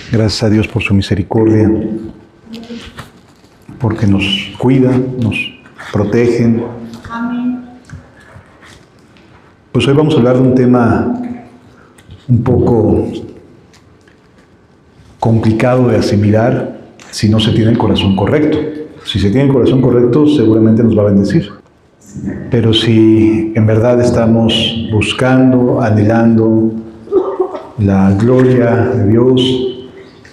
Gracias a Dios por su misericordia, porque nos cuida, nos protegen. Amén. Pues hoy vamos a hablar de un tema un poco complicado de asimilar si no se tiene el corazón correcto. Si se tiene el corazón correcto, seguramente nos va a bendecir. Pero si en verdad estamos buscando, anhelando la gloria de Dios,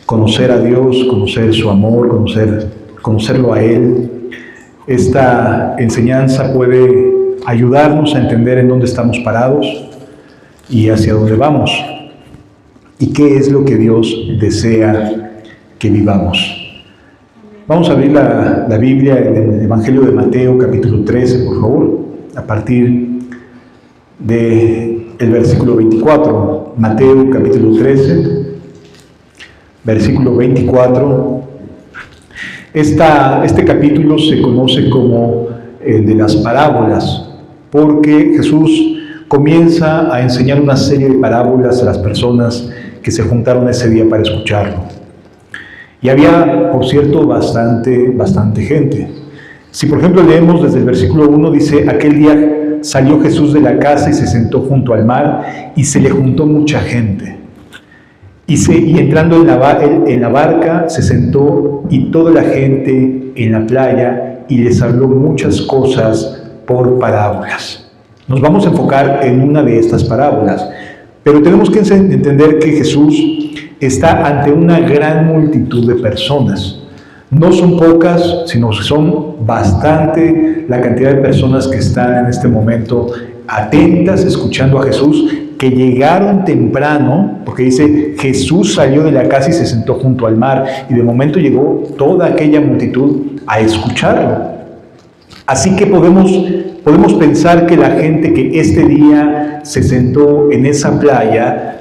conocer a Dios, conocer su amor, conocerlo a Él, esta enseñanza puede ayudarnos a entender en dónde estamos parados y hacia dónde vamos y qué es lo que Dios desea que vivamos. Vamos a abrir la Biblia en el Evangelio de Mateo, capítulo 13, por favor, a partir del versículo 24. Mateo, capítulo 13, versículo 24. Este capítulo se conoce como el de las parábolas, porque Jesús comienza a enseñar una serie de parábolas a las personas que se juntaron ese día para escucharlo. Y había, por cierto, bastante gente. Si, por ejemplo, leemos desde el versículo 1, dice: aquel día salió Jesús de la casa y se sentó junto al mar, y se le juntó mucha gente. Y entrando en la barca, se sentó, y toda la gente en la playa, y les habló muchas cosas por parábolas. Nos vamos a enfocar en una de estas parábolas, pero tenemos que entender que Jesús está ante una gran multitud de personas. No son pocas, sino que son bastante la cantidad de personas que están en este momento atentas, escuchando a Jesús, que llegaron temprano, porque dice, Jesús salió de la casa y se sentó junto al mar, y de momento llegó toda aquella multitud a escucharlo. Así que podemos pensar que la gente que este día se sentó en esa playa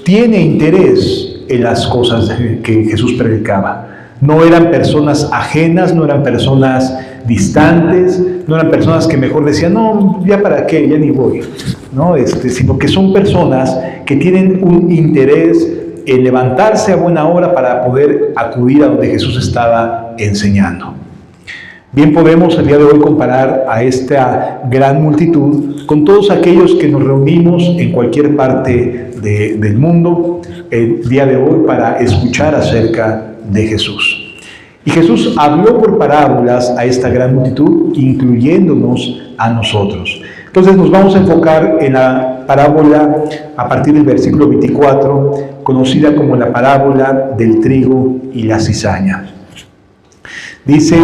tiene interés en las cosas que Jesús predicaba. No eran personas ajenas, no eran personas distantes, no eran personas que mejor decían, no, ya para qué, ya ni voy, ¿no? Sino que son personas que tienen un interés en levantarse a buena hora para poder acudir a donde Jesús estaba enseñando. Bien podemos el día de hoy comparar a esta gran multitud con todos aquellos que nos reunimos en cualquier parte del mundo el día de hoy para escuchar acerca de Jesús. Y Jesús habló por parábolas a esta gran multitud, incluyéndonos a nosotros. Entonces nos vamos a enfocar en la parábola a partir del versículo 24, conocida como la parábola del trigo y la cizaña. Dice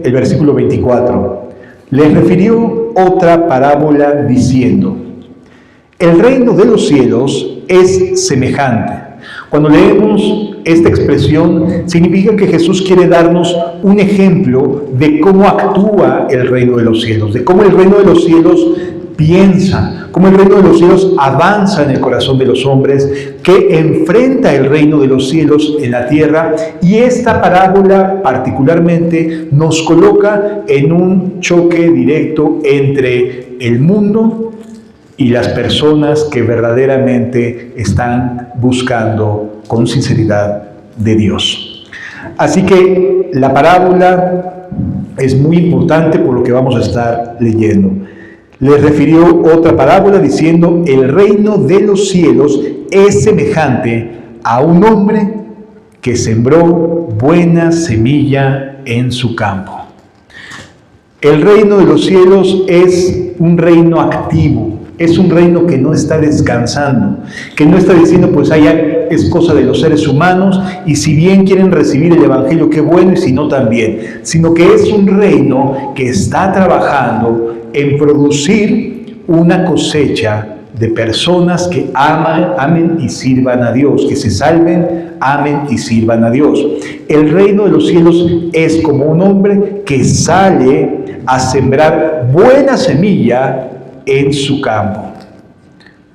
el versículo 24, les refirió otra parábola diciendo, el reino de los cielos es semejante. Cuando leemos esta expresión, significa que Jesús quiere darnos un ejemplo de cómo actúa el reino de los cielos, de cómo el reino de los cielos piensa, cómo el reino de los cielos avanza en el corazón de los hombres, que enfrenta el reino de los cielos en la tierra. Y esta parábola particularmente nos coloca en un choque directo entre el mundo y las personas que verdaderamente están buscando con sinceridad de Dios. Así que la parábola es muy importante por lo que vamos a estar leyendo. Les refirió otra parábola diciendo, el reino de los cielos es semejante a un hombre que sembró buena semilla en su campo. El reino de los cielos es un reino activo, es un reino que no está descansando, que no está diciendo, pues allá es cosa de los seres humanos, y si bien quieren recibir el evangelio, qué bueno, y si no también, sino que es un reino que está trabajando en producir una cosecha de personas que amen y sirvan a Dios, que se salven, amen y sirvan a Dios. El reino de los cielos es como un hombre que sale a sembrar buena semilla en su campo.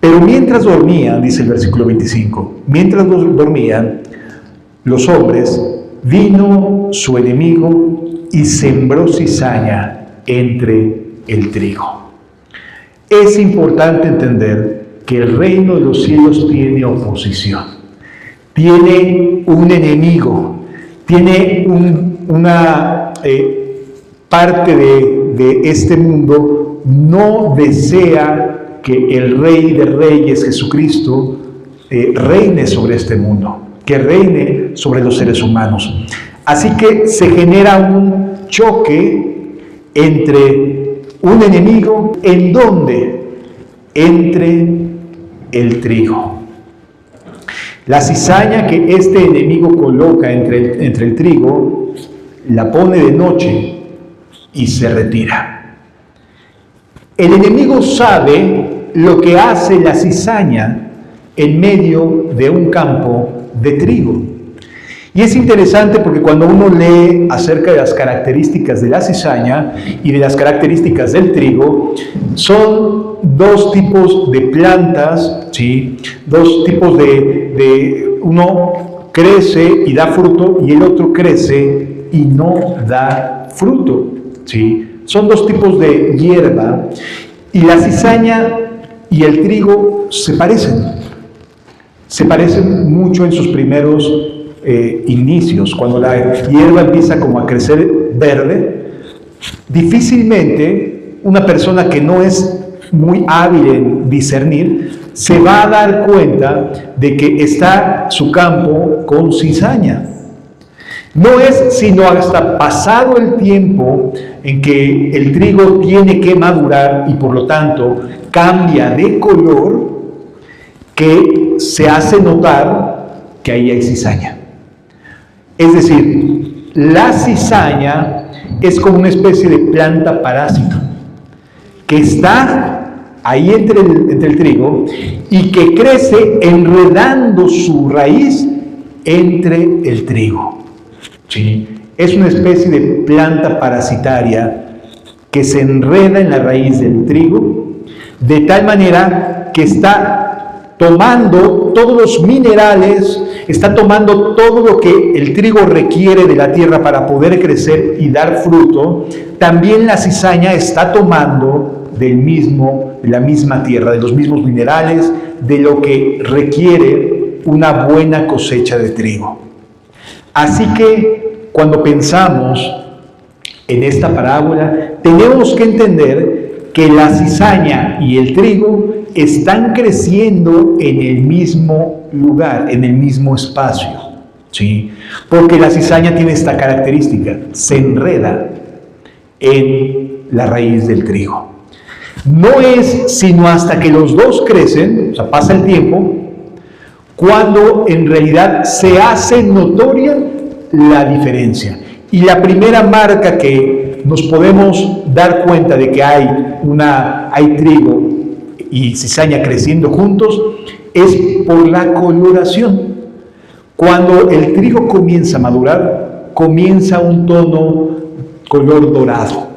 Pero mientras dormían, dice el versículo 25, mientras dormían los hombres, vino su enemigo y sembró cizaña entre el trigo. Es importante entender que el reino de los cielos tiene oposición. tiene un enemigo, tiene una parte de este mundo, no desea que el Rey de Reyes, Jesucristo, reine sobre este mundo, que reine sobre los seres humanos. Así que se genera un choque entre un enemigo, ¿en dónde? Entre el trigo. La cizaña que este enemigo coloca entre el trigo, la pone de noche y se retira. El enemigo sabe lo que hace la cizaña en medio de un campo de trigo. Y es interesante porque cuando uno lee acerca de las características de la cizaña y de las características del trigo, son dos tipos de plantas, ¿sí? Dos tipos uno crece y da fruto y el otro crece y no da fruto, ¿sí? Son dos tipos de hierba y la cizaña y el trigo se parecen mucho en sus primeros inicios. Cuando la hierba empieza como a crecer verde, difícilmente una persona que no es muy hábil en discernir se va a dar cuenta de que está su campo con cizaña. No es sino hasta pasado el tiempo en que el trigo tiene que madurar y por lo tanto cambia de color que se hace notar que ahí hay cizaña. Es decir, la cizaña es como una especie de planta parásito que está ahí entre el trigo y que crece enredando su raíz entre el trigo. ¿Sí? Es una especie de planta parasitaria que se enreda en la raíz del trigo de tal manera que está tomando todos los minerales, está tomando todo lo que el trigo requiere de la tierra para poder crecer y dar fruto. También la cizaña está tomando de la misma tierra, de los mismos minerales, de lo que requiere una buena cosecha de trigo. Así que cuando pensamos en esta parábola, tenemos que entender que la cizaña y el trigo están creciendo en el mismo lugar, en el mismo espacio, ¿sí? Porque la cizaña tiene esta característica, se enreda en la raíz del trigo. No es sino hasta que los dos crecen, o sea, pasa el tiempo, cuando en realidad se hace notoria la diferencia. Y la primera marca que nos podemos dar cuenta de que hay trigo y cizaña creciendo juntos es por la coloración. Cuando el trigo comienza a madurar, comienza un tono color dorado.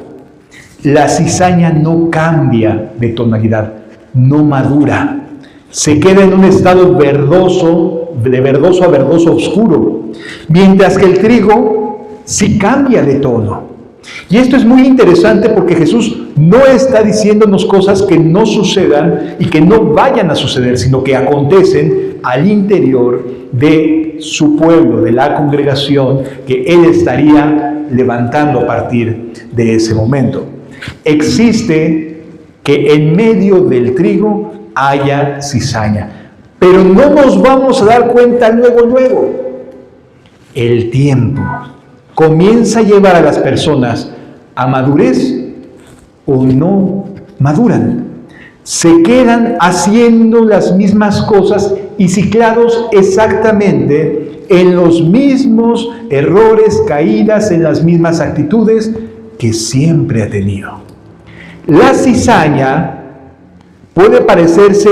La cizaña no cambia de tonalidad, no madura. Se queda en un estado verdoso, de verdoso a verdoso oscuro, mientras que el trigo sí cambia de tono. Y esto es muy interesante porque Jesús no está diciéndonos cosas que no sucedan y que no vayan a suceder, sino que acontecen al interior de su pueblo, de la congregación que Él estaría levantando a partir de ese momento. Existe que en medio del trigo haya cizaña, pero no nos vamos a dar cuenta luego. El tiempo comienza a llevar a las personas a madurez o no maduran. Se quedan haciendo las mismas cosas y ciclados exactamente en los mismos errores, caídas, en las mismas actitudes que siempre ha tenido. La cizaña puede parecerse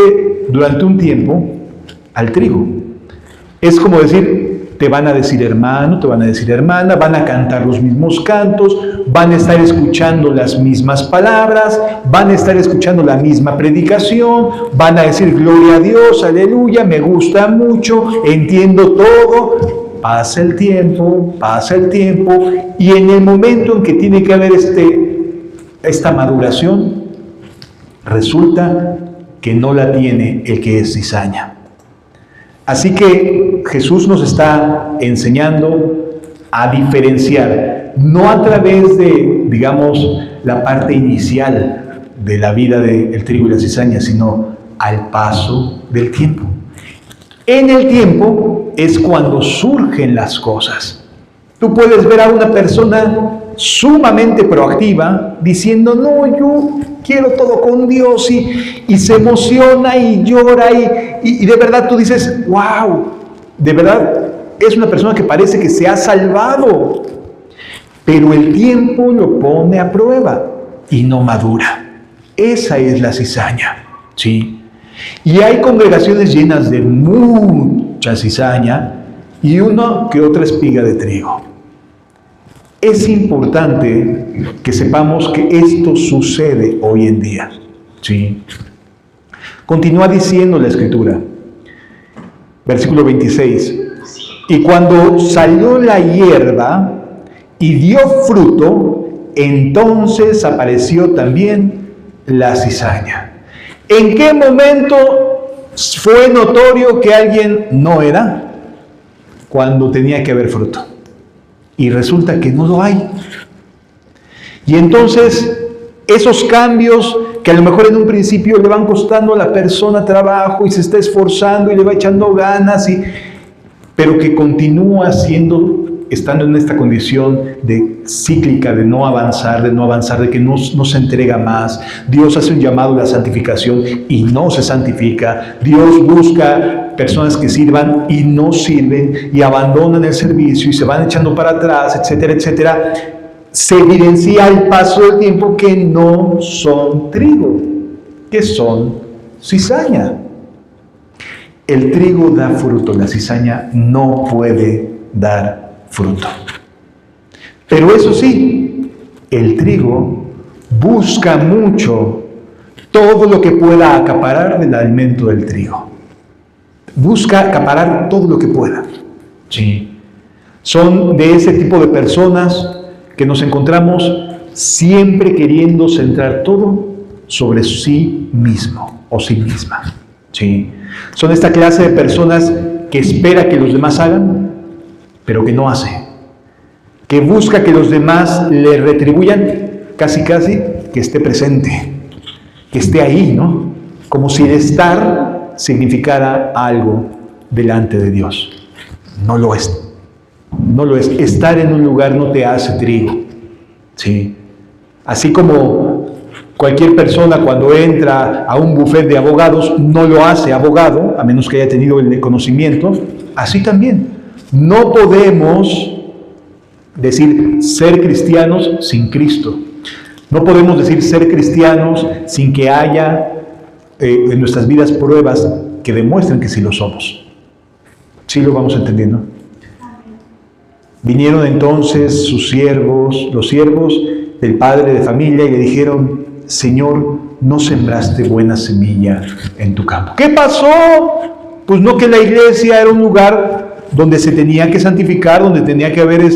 durante un tiempo al trigo. Es como decir, te van a decir hermano, te van a decir hermana, van a cantar los mismos cantos, van a estar escuchando las mismas palabras, van a estar escuchando la misma predicación, van a decir gloria a Dios, aleluya, me gusta mucho, entiendo todo. Pasa el tiempo, y en el momento en que tiene que haber esta maduración, resulta que no la tiene el que es cizaña. Así que Jesús nos está enseñando a diferenciar, no a través de, digamos, la parte inicial de la vida del trigo y la cizaña, sino al paso del tiempo. En el tiempo es cuando surgen las cosas. Tú puedes ver a una persona sumamente proactiva diciendo, no, yo quiero todo con Dios, y se emociona y llora y de verdad tú dices, wow, de verdad es una persona que parece que se ha salvado, pero el tiempo lo pone a prueba y no madura. Esa es la cizaña, ¿sí? Y hay congregaciones llenas de mucha cizaña y una que otra espiga de trigo. Es importante que sepamos que esto sucede hoy en día, ¿sí? Continúa diciendo la Escritura, versículo 26, y cuando salió la hierba y dio fruto, entonces apareció también la cizaña. ¿En qué momento fue notorio que alguien no era? Cuando tenía que haber fruto. Y resulta que no lo hay. Y entonces, esos cambios que a lo mejor en un principio le van costando a la persona trabajo y se está esforzando y le va echando ganas, pero que continúa estando en esta condición de cíclica, de no avanzar, de que no se entrega más. Dios hace un llamado a la santificación y no se santifica. Dios busca personas que sirvan y no sirven y abandonan el servicio y se van echando para atrás, etcétera, etcétera. Se evidencia al paso del tiempo que no son trigo, que son cizaña. El trigo da fruto, la cizaña no puede dar fruto. Pero eso sí, el trigo busca mucho todo lo que pueda acaparar del alimento del trigo. Busca acaparar todo lo que pueda. Sí. Son de ese tipo de personas que nos encontramos siempre queriendo centrar todo sobre sí mismo o sí misma. Sí. Son esta clase de personas que espera que los demás hagan, pero que no hace. Que busca que los demás le retribuyan, casi que esté presente, que esté ahí, ¿no? Como si el estar significara algo delante de Dios. No lo es. No lo es. Estar en un lugar no te hace trigo. ¿Sí? Así como cualquier persona cuando entra a un bufete de abogados no lo hace abogado, a menos que haya tenido el conocimiento, así también. No podemos decir ser cristianos sin Cristo. No podemos decir ser cristianos sin que haya en nuestras vidas pruebas que demuestren que sí lo somos. ¿Sí lo vamos entendiendo? Vinieron entonces sus siervos, los siervos del padre de familia, y le dijeron: Señor, no sembraste buena semilla en tu campo. ¿Qué pasó? Pues no, que la iglesia era un lugar donde se tenía que santificar, donde tenía que haber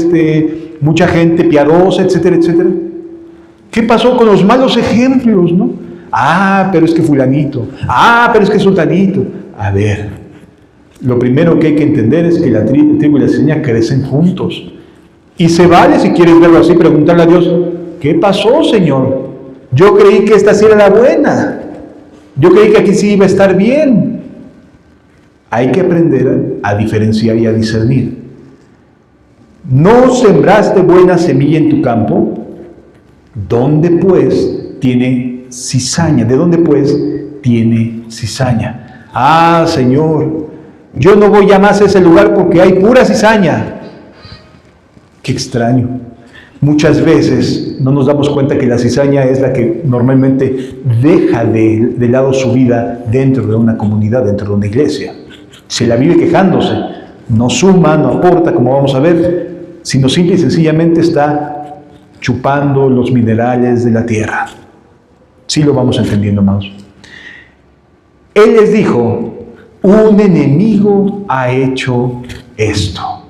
mucha gente piadosa, etcétera, etcétera. ¿Qué pasó con los malos ejemplos, no? Pero es que fulanito. Pero es que sultanito. A ver, lo primero que hay que entender es que el trigo y la cizaña crecen juntos. Y se vale, si quieres verlo así, preguntarle a Dios: ¿qué pasó, Señor? Yo creí que esta sí era la buena. Yo creí que aquí sí iba a estar bien. Hay que aprender a diferenciar y a discernir. ¿No sembraste buena semilla en tu campo? ¿Dónde pues tiene cizaña? ¿De dónde pues tiene cizaña? Señor, yo no voy ya más a ese lugar porque hay pura cizaña. Qué extraño. Muchas veces no nos damos cuenta que la cizaña es la que normalmente deja de lado su vida dentro de una comunidad, dentro de una iglesia. Se la vive quejándose, no suma, no aporta, como vamos a ver, sino simple y sencillamente está chupando los minerales de la tierra. Sí lo vamos entendiendo, hermanos. Él les dijo: un enemigo ha hecho esto.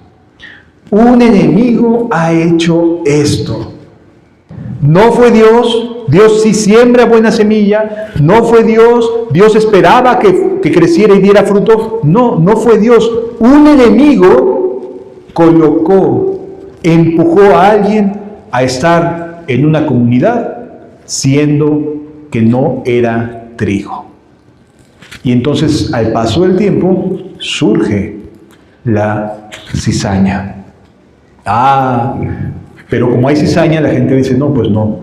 Un enemigo ha hecho esto. No fue Dios. Dios sí siembra buena semilla. No fue Dios. Dios esperaba que que creciera y diera fruto. No, no fue Dios. Un enemigo empujó a alguien a estar en una comunidad siendo que no era trigo. Y entonces, al paso del tiempo, surge la cizaña. Pero como hay cizaña, la gente dice, no, pues no,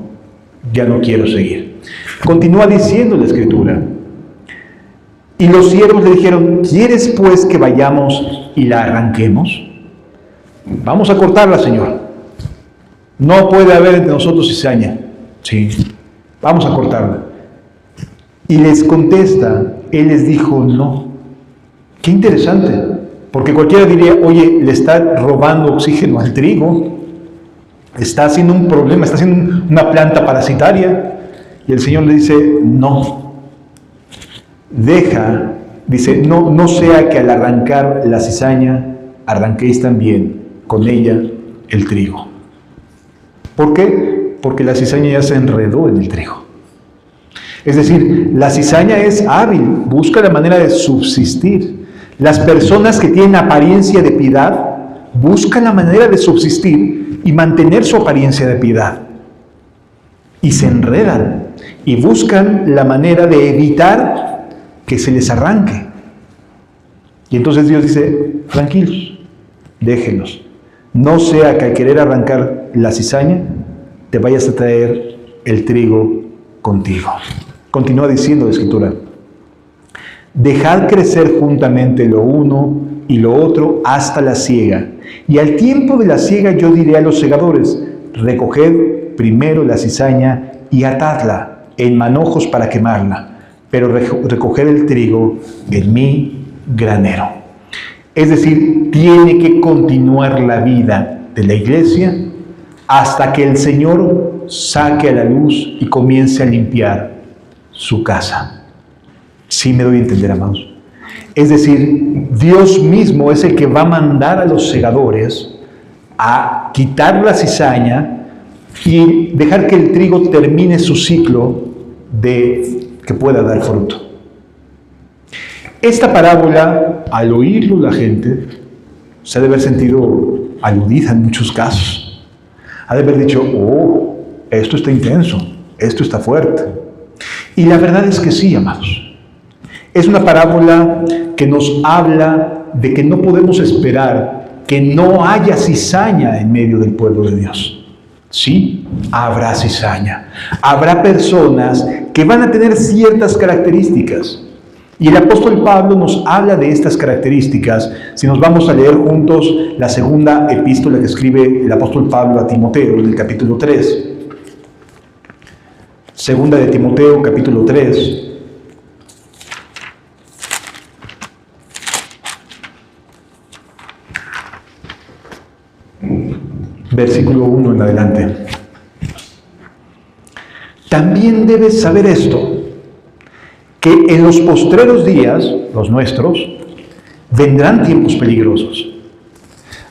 ya no quiero seguir. Continúa diciendo la Escritura. Y los siervos le dijeron, ¿quieres pues que vayamos y la arranquemos? Vamos a cortarla, Señor. No puede haber entre nosotros cizaña. Sí, vamos a cortarla. Y les contesta, él les dijo, no. Qué interesante, porque cualquiera diría, oye, le está robando oxígeno al trigo, está haciendo un problema, está haciendo una planta parasitaria. Y el Señor le dice, no. Dice, no sea que al arrancar la cizaña, arranquéis también con ella el trigo. ¿Por qué? Porque la cizaña ya se enredó en el trigo. Es decir, la cizaña es hábil, busca la manera de subsistir. Las personas que tienen apariencia de piedad buscan la manera de subsistir y mantener su apariencia de piedad. Y se enredan y buscan la manera de evitar que se les arranque. Y entonces Dios dice, tranquilos, déjenlos. No sea que al querer arrancar la cizaña, te vayas a traer el trigo contigo. Continúa diciendo la Escritura, dejad crecer juntamente lo uno y lo otro hasta la siega. Y al tiempo de la siega yo diré a los segadores, recoged primero la cizaña y atadla en manojos para quemarla, pero recoged el trigo en mi granero. Es decir, tiene que continuar la vida de la iglesia hasta que el Señor saque a la luz y comience a limpiar su casa. Sí me doy a entender, amados. Es decir, Dios mismo es el que va a mandar a los segadores a quitar la cizaña y dejar que el trigo termine su ciclo de que pueda dar fruto. Esta parábola, al oírlo la gente, se ha de haber sentido aludida en muchos casos. Ha de haber dicho, oh, esto está intenso, esto está fuerte. Y la verdad es que sí, amados. Es una parábola que nos habla de que no podemos esperar que no haya cizaña en medio del pueblo de Dios. Sí, habrá cizaña. Habrá personas que van a tener ciertas características. Y el apóstol Pablo nos habla de estas características. Si nos vamos a leer juntos la segunda epístola que escribe el apóstol Pablo a Timoteo, en el capítulo 3. Segunda de Timoteo, capítulo 3. Versículo 1 en adelante. También debes saber esto, que en los postreros días, los nuestros, vendrán tiempos peligrosos.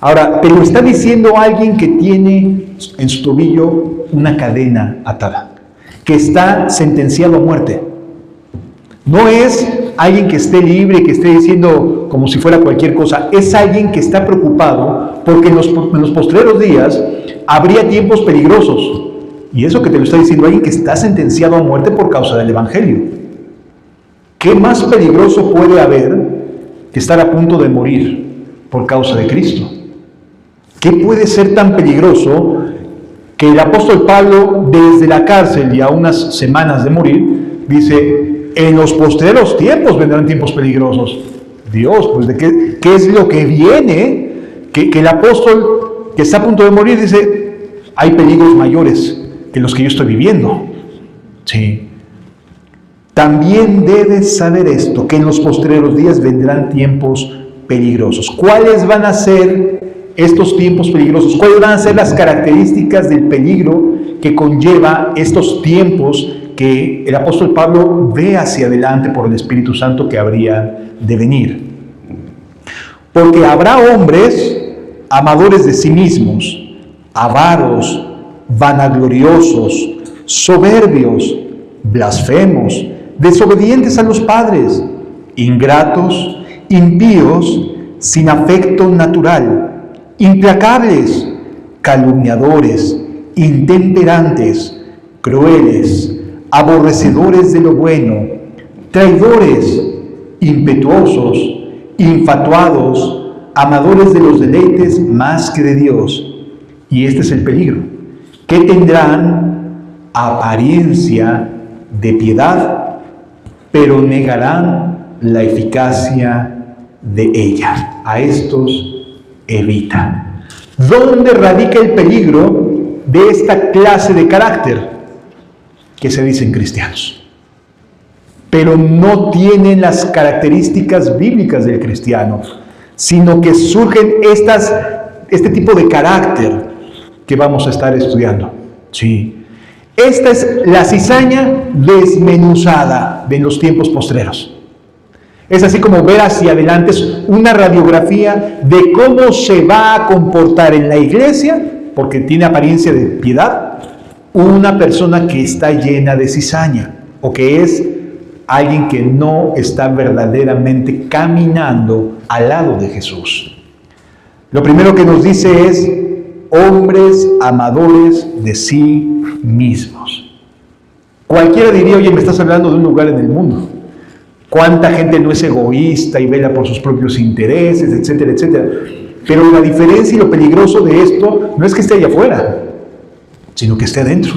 Ahora, te lo está diciendo alguien que tiene en su tobillo una cadena atada, que está sentenciado a muerte. No es alguien que esté libre, que esté diciendo como si fuera cualquier cosa. Es alguien que está preocupado porque en los postreros días habría tiempos peligrosos. Y eso que te lo está diciendo alguien que está sentenciado a muerte por causa del Evangelio. ¿Qué más peligroso puede haber que estar a punto de morir por causa de Cristo? ¿Qué puede ser tan peligroso que el apóstol Pablo, desde la cárcel y a unas semanas de morir, dice, en los postreros tiempos vendrán tiempos peligrosos? Dios, pues ¿de qué es lo que viene? Que el apóstol que está a punto de morir dice, hay peligros mayores que los que yo estoy viviendo. Sí. También debes saber esto, que en los postreros días vendrán tiempos peligrosos. ¿Cuáles van a ser estos tiempos peligrosos? ¿Cuáles van a ser las características del peligro que conlleva estos tiempos que el apóstol Pablo ve hacia adelante por el Espíritu Santo que habría de venir? Porque habrá hombres amadores de sí mismos, avaros, vanagloriosos, soberbios, blasfemos, desobedientes a los padres, ingratos, impíos, sin afecto natural, implacables, calumniadores, intemperantes, crueles, aborrecedores de lo bueno, traidores, impetuosos, infatuados, amadores de los deleites más que de Dios. Y este es el peligro, que tendrán apariencia de piedad, pero negarán la eficacia de ella. A estos evita. ¿Dónde radica el peligro de esta clase de carácter? Que se dicen cristianos, pero no tienen las características bíblicas del cristiano, sino que surgen este tipo de carácter que vamos a estar estudiando. Sí. Esta es la cizaña desmenuzada de los tiempos postreros. Es así como ver hacia adelante, es una radiografía de cómo se va a comportar en la iglesia, porque tiene apariencia de piedad, una persona que está llena de cizaña, o que es alguien que no está verdaderamente caminando al lado de Jesús. Lo primero que nos dice es, hombres amadores de sí mismos. Cualquiera diría, oye, me estás hablando de un lugar en el mundo. ¿Cuánta gente no es egoísta y vela por sus propios intereses, etcétera, etcétera? Pero la diferencia y lo peligroso de esto no es que esté allá afuera, sino que esté adentro.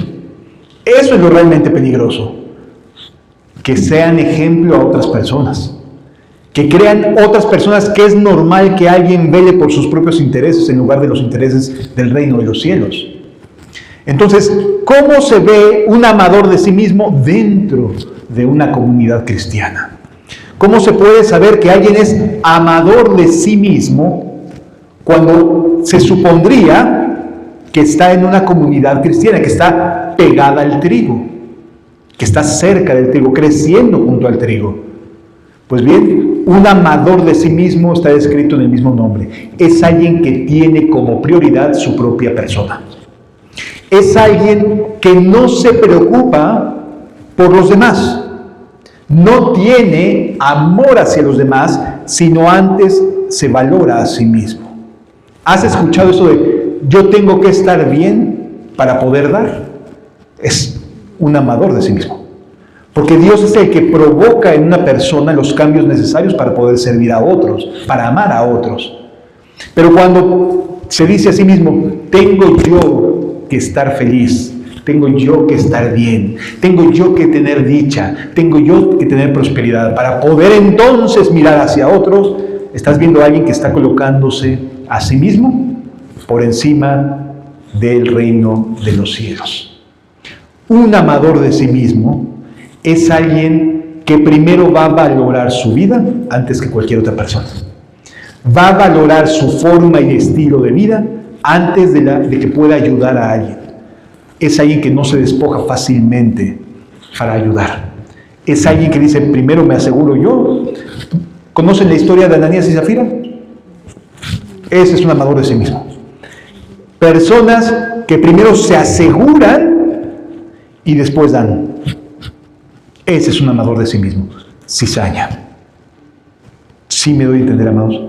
Eso es lo realmente peligroso. Que sean ejemplo a otras personas. Que crean otras personas que es normal que alguien vele por sus propios intereses en lugar de los intereses del reino de los cielos. Entonces, ¿cómo se ve un amador de sí mismo dentro de una comunidad cristiana? ¿Cómo se puede saber que alguien es amador de sí mismo cuando se supondría que está en una comunidad cristiana, que está pegada al trigo, que está cerca del trigo, creciendo junto al trigo? Pues bien, un amador de sí mismo está descrito en el mismo nombre. Es alguien que tiene como prioridad su propia persona. Es alguien que no se preocupa por los demás. No tiene amor hacia los demás, sino antes se valora a sí mismo. ¿Has escuchado eso de yo tengo que estar bien para poder dar? Es un amador de sí mismo. Porque Dios es el que provoca en una persona los cambios necesarios para poder servir a otros, para amar a otros. Pero cuando se dice a sí mismo, tengo yo que estar feliz, tengo yo que estar bien, tengo yo que tener dicha, tengo yo que tener prosperidad, para poder entonces mirar hacia otros, estás viendo a alguien que está colocándose a sí mismo por encima del reino de los cielos. Un amador de sí mismo es alguien que primero va a valorar su vida antes que cualquier otra persona. Va a valorar su forma y estilo de vida antes de que pueda ayudar a alguien. Es alguien que no se despoja fácilmente para ayudar. Es alguien que dice, primero me aseguro yo. ¿Conocen la historia de Ananías y Zafira? Ese es un amador de sí mismo. Personas que primero se aseguran y después dan. Ese es un amador de sí mismo. Cizaña. Sí me doy a entender, amados.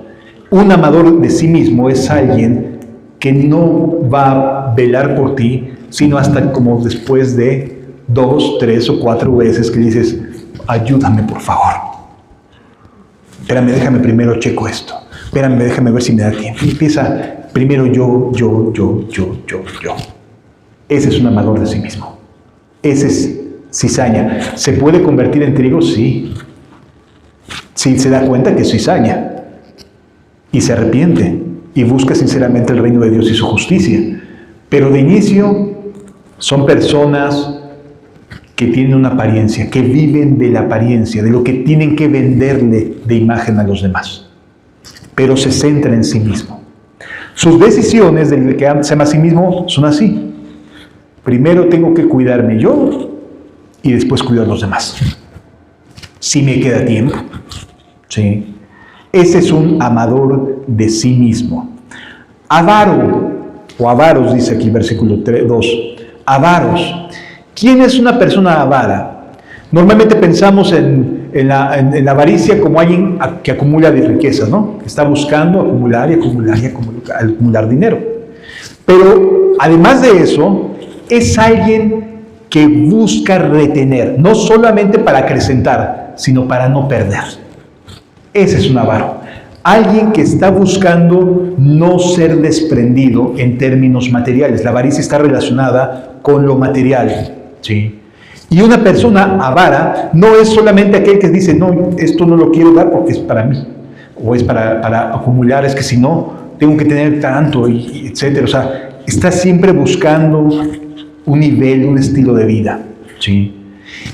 Un amador de sí mismo es alguien que no va a velar por ti, sino hasta como después de 2, 3 o 4 veces que dices, ayúdame por favor. Espérame, déjame primero checo esto. Espérame, déjame ver si me da tiempo. Y empieza primero yo. Ese es un amador de sí mismo. Ese es cizaña. ¿Se puede convertir en trigo? Sí. Si se da cuenta que es cizaña y se arrepiente y busca sinceramente el reino de Dios y su justicia. Pero de inicio son personas que tienen una apariencia, que viven de la apariencia, de lo que tienen que venderle de imagen a los demás. Pero se centran en sí mismo. Sus decisiones del que se ama a sí mismo son así. Primero tengo que cuidarme yo y después cuidar a los demás. Si me queda tiempo. ¿Sí? Ese es un amador de sí mismo. Avaro, o avaros, dice aquí versículo 2. Avaros. ¿Quién es una persona avara? Normalmente pensamos en en la avaricia como alguien que acumula de riquezas, ¿no? Está buscando acumular y acumular y acumular dinero. Pero además de eso, es alguien que busca retener, no solamente para acrecentar, sino para no perder. Ese es un avaro. Alguien que está buscando no ser desprendido en términos materiales. La avaricia está relacionada con lo material, ¿sí? Y una persona avara no es solamente aquel que dice, no, esto no lo quiero dar porque es para mí, o es para acumular, es que si no, tengo que tener tanto, y etcétera. O sea, está siempre buscando un nivel, un estilo de vida, ¿sí?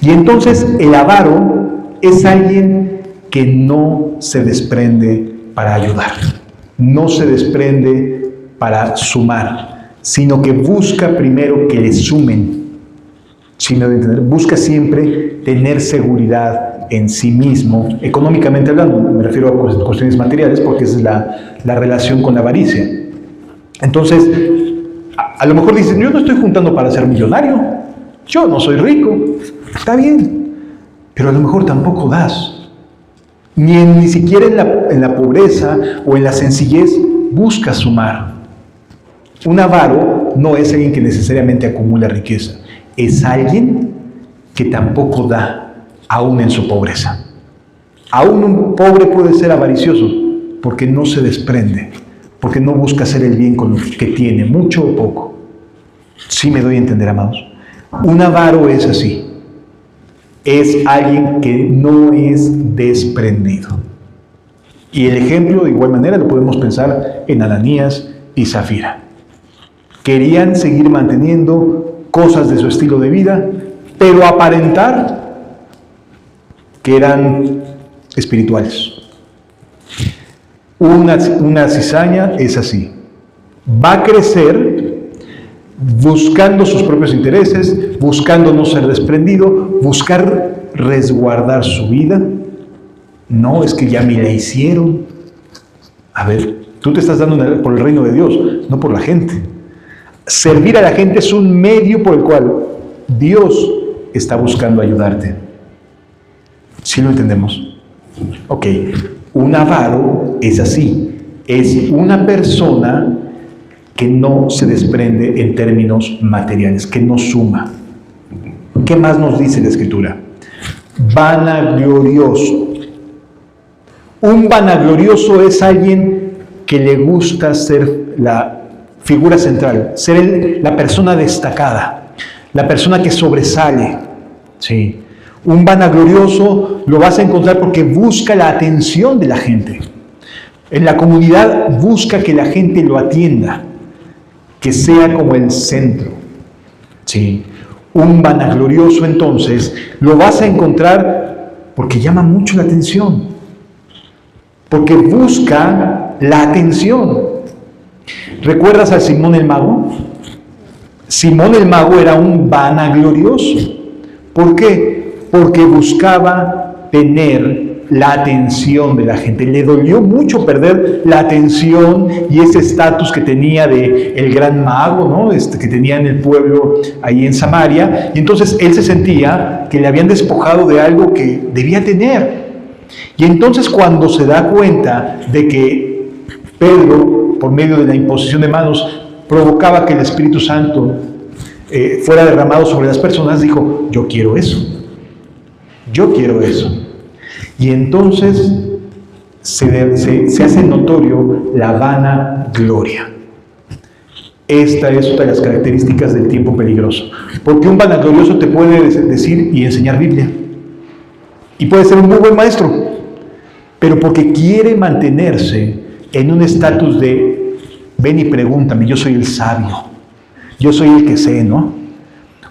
Y entonces el avaro es alguien que no se desprende para ayudar, no se desprende para sumar, sino que busca primero que le sumen. ¿Sí me doy a entender? Busca siempre tener seguridad en sí mismo, económicamente hablando, me refiero a cuestiones materiales, porque esa es la relación con la avaricia. Entonces, a lo mejor dicen, yo no estoy juntando para ser millonario, yo no soy rico, está bien, pero a lo mejor tampoco das. Ni siquiera en la pobreza o en la sencillez busca sumar. Un avaro no es alguien que necesariamente acumula riqueza, es alguien que tampoco da, aún en su pobreza. Aún un pobre puede ser avaricioso porque no se desprende, porque no busca hacer el bien con lo que tiene, mucho o poco. ¿Sí me doy a entender, amados? Un avaro es así. Es alguien que no es desprendido. Y el ejemplo, de igual manera, lo podemos pensar en Ananías y Zafira. Querían seguir manteniendo cosas de su estilo de vida, pero aparentar que eran espirituales. Una cizaña es así. Va a crecer buscando sus propios intereses, buscando no ser desprendido, buscar resguardar su vida. No, es que ya me la hicieron. A ver, tú te estás dando por el reino de Dios, no por la gente. Servir a la gente es un medio por el cual Dios está buscando ayudarte. ¿Sí lo entendemos? Ok, un avaro es así. Es una persona que no se desprende en términos materiales, que no suma. ¿Qué más nos dice la Escritura? Vanaglorioso. Un vanaglorioso es alguien que le gusta ser la figura central, ser la persona destacada, la persona que sobresale. Sí. Un vanaglorioso lo vas a encontrar porque busca la atención de la gente. En la comunidad busca que la gente lo atienda, que sea como el centro. Sí. Un vanaglorioso, entonces, lo vas a encontrar porque llama mucho la atención, porque busca la atención. ¿Recuerdas a Simón el Mago? Simón el Mago era un vanaglorioso. ¿Por qué? Porque buscaba tener la atención de la gente. Le dolió mucho perder la atención y ese estatus que tenía de el gran mago, ¿no? Que tenía en el pueblo ahí en Samaria. Y entonces él se sentía que le habían despojado de algo que debía tener. Y entonces cuando se da cuenta de que Pedro, por medio de la imposición de manos, provocaba que el Espíritu Santo fuera derramado sobre las personas, dijo, yo quiero eso. Yo quiero eso. Y entonces se hace notorio la vanagloria. Esta es otra de las características del tiempo peligroso. Porque un vanaglorioso te puede decir y enseñar Biblia. Y puede ser un muy buen maestro. Pero porque quiere mantenerse en un estatus de, ven y pregúntame, yo soy el sabio. Yo soy el que sé, ¿no?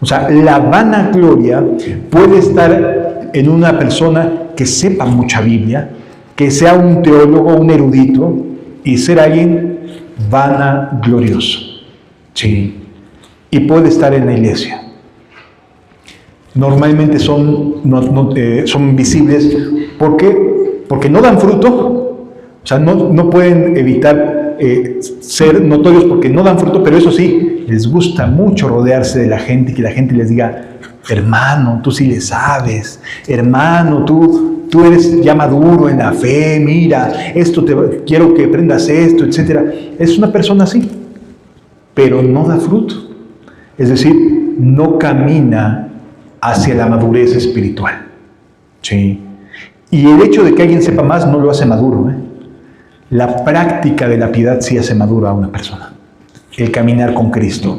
O sea, la vanagloria puede estar en una persona que sepa mucha Biblia, que sea un teólogo, un erudito, y ser alguien vanaglorioso. Sí. Y puede estar en la iglesia. Normalmente son visibles. ¿Por qué? Porque no dan fruto. O sea, no pueden evitar ser notorios porque no dan fruto, pero eso sí, les gusta mucho rodearse de la gente y que la gente les diga, hermano, tú sí le sabes, hermano, tú tú eres ya maduro en la fe, mira, quiero que aprendas esto, etc. Es una persona así, pero no da fruto. Es decir, no camina hacia la madurez espiritual. ¿Sí? Y el hecho de que alguien sepa más no lo hace maduro. La práctica de la piedad sí hace maduro a una persona. El caminar con Cristo.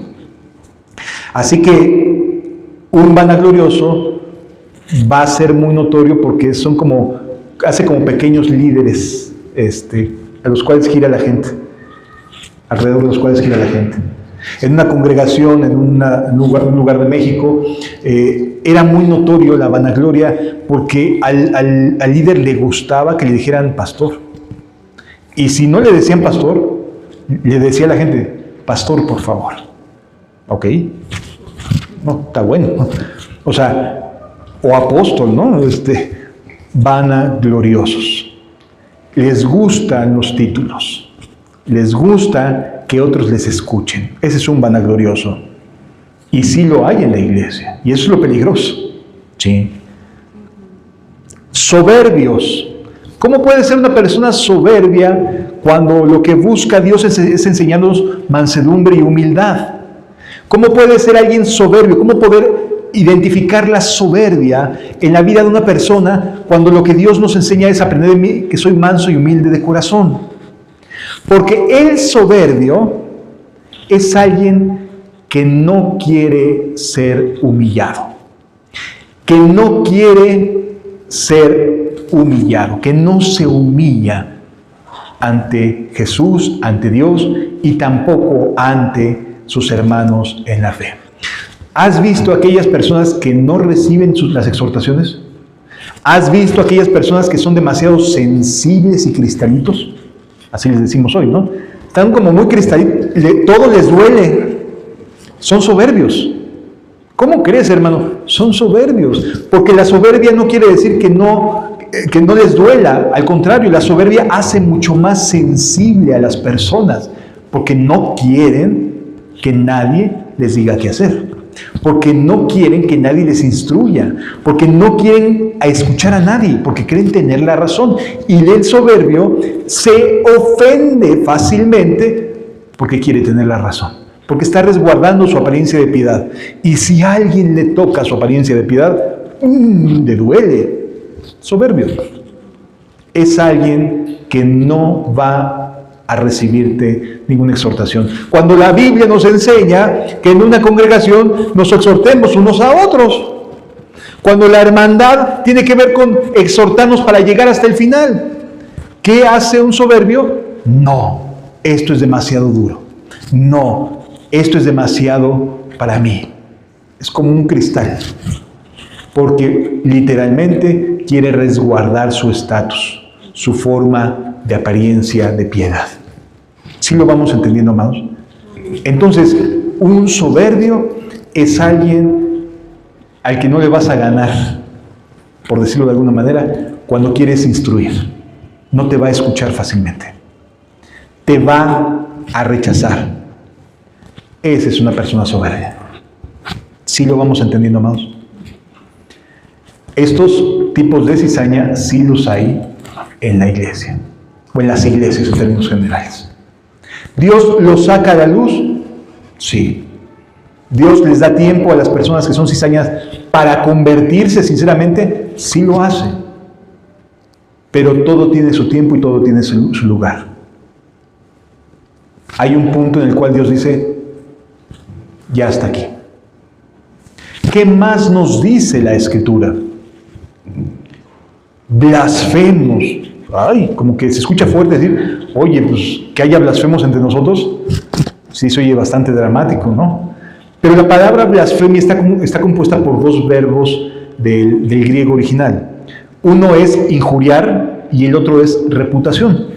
Así que un vanaglorioso va a ser muy notorio porque hace como pequeños líderes a los cuales gira la gente. Alrededor de los cuales gira la gente. En una congregación, en un lugar de México, era muy notorio la vanagloria porque al líder le gustaba que le dijeran pastor. Y si no le decían pastor, le decía a la gente, pastor, por favor. ¿Ok? No, está bueno. O sea, o apóstol, ¿no? Vanagloriosos. Les gustan los títulos. Les gusta que otros les escuchen. Ese es un vanaglorioso. Y sí lo hay en la iglesia. Y eso es lo peligroso. ¿Sí? Soberbios. ¿Cómo puede ser una persona soberbia cuando lo que busca Dios es enseñarnos mansedumbre y humildad? ¿Cómo puede ser alguien soberbio? ¿Cómo poder identificar la soberbia en la vida de una persona cuando lo que Dios nos enseña es aprender de mí que soy manso y humilde de corazón? Porque el soberbio es alguien que no quiere ser humillado, que no quiere ser humillado, que no se humilla ante Jesús, ante Dios y tampoco ante sus hermanos en la fe. ¿Has visto aquellas personas que no reciben las exhortaciones? ¿Has visto aquellas personas que son demasiado sensibles y cristalitos? Así les decimos hoy, ¿no? Están como muy cristalitos, todo les duele. Son soberbios. ¿Cómo crees, hermano? Son soberbios. Porque la soberbia no quiere decir que no les duela. Al contrario, la soberbia hace mucho más sensible a las personas. Porque no quieren que nadie les diga qué hacer. Porque no quieren que nadie les instruya. Porque no quieren escuchar a nadie. Porque creen tener la razón. Y el soberbio se ofende fácilmente porque quiere tener la razón. Porque está resguardando su apariencia de piedad. Y si a alguien le toca su apariencia de piedad, le duele. Soberbio. Es alguien que no va a recibirte ninguna exhortación. Cuando la Biblia nos enseña que en una congregación nos exhortemos unos a otros. Cuando la hermandad tiene que ver con exhortarnos para llegar hasta el final. ¿Qué hace un soberbio? No, esto es demasiado duro. No, esto es demasiado para mí. Es como un cristal. Porque literalmente quiere resguardar su estatus, su forma de apariencia de piedad. ¿Sí lo vamos entendiendo, amados? Entonces, un soberbio es alguien al que no le vas a ganar, por decirlo de alguna manera, cuando quieres instruir. No te va a escuchar fácilmente. Te va a rechazar. Esa es una persona soberbia. ¿Sí lo vamos entendiendo, amados? Estos tipos de cizaña sí los hay en la iglesia, o en las iglesias en términos generales. ¿Dios los saca a la luz? Sí. ¿Dios les da tiempo a las personas que son cizañas para convertirse sinceramente? Sí lo hace. Pero todo tiene su tiempo y todo tiene su lugar. Hay un punto en el cual Dios dice, ya hasta aquí. ¿Qué más nos dice la Escritura? Blasfemos. Ay, como que se escucha fuerte decir, oye, pues que haya blasfemos entre nosotros. Sí, se oye bastante dramático, ¿no? Pero la palabra blasfemia está compuesta por dos verbos del griego original. Uno es injuriar y el otro es reputación.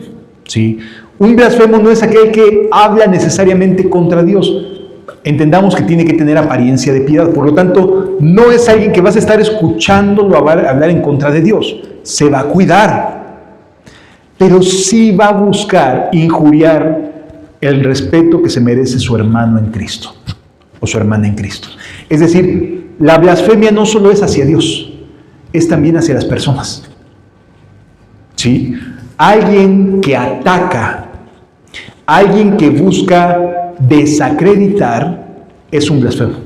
¿Sí? Un blasfemo no es aquel que habla necesariamente contra Dios. Entendamos que tiene que tener apariencia de piedad. Por lo tanto, no es alguien que vas a estar escuchándolo hablar en contra de Dios. Se va a cuidar. Pero sí va a buscar injuriar el respeto que se merece su hermano en Cristo o su hermana en Cristo. Es decir, la blasfemia no solo es hacia Dios, es también hacia las personas. ¿sí? Alguien que ataca, alguien que busca desacreditar, es un blasfemo.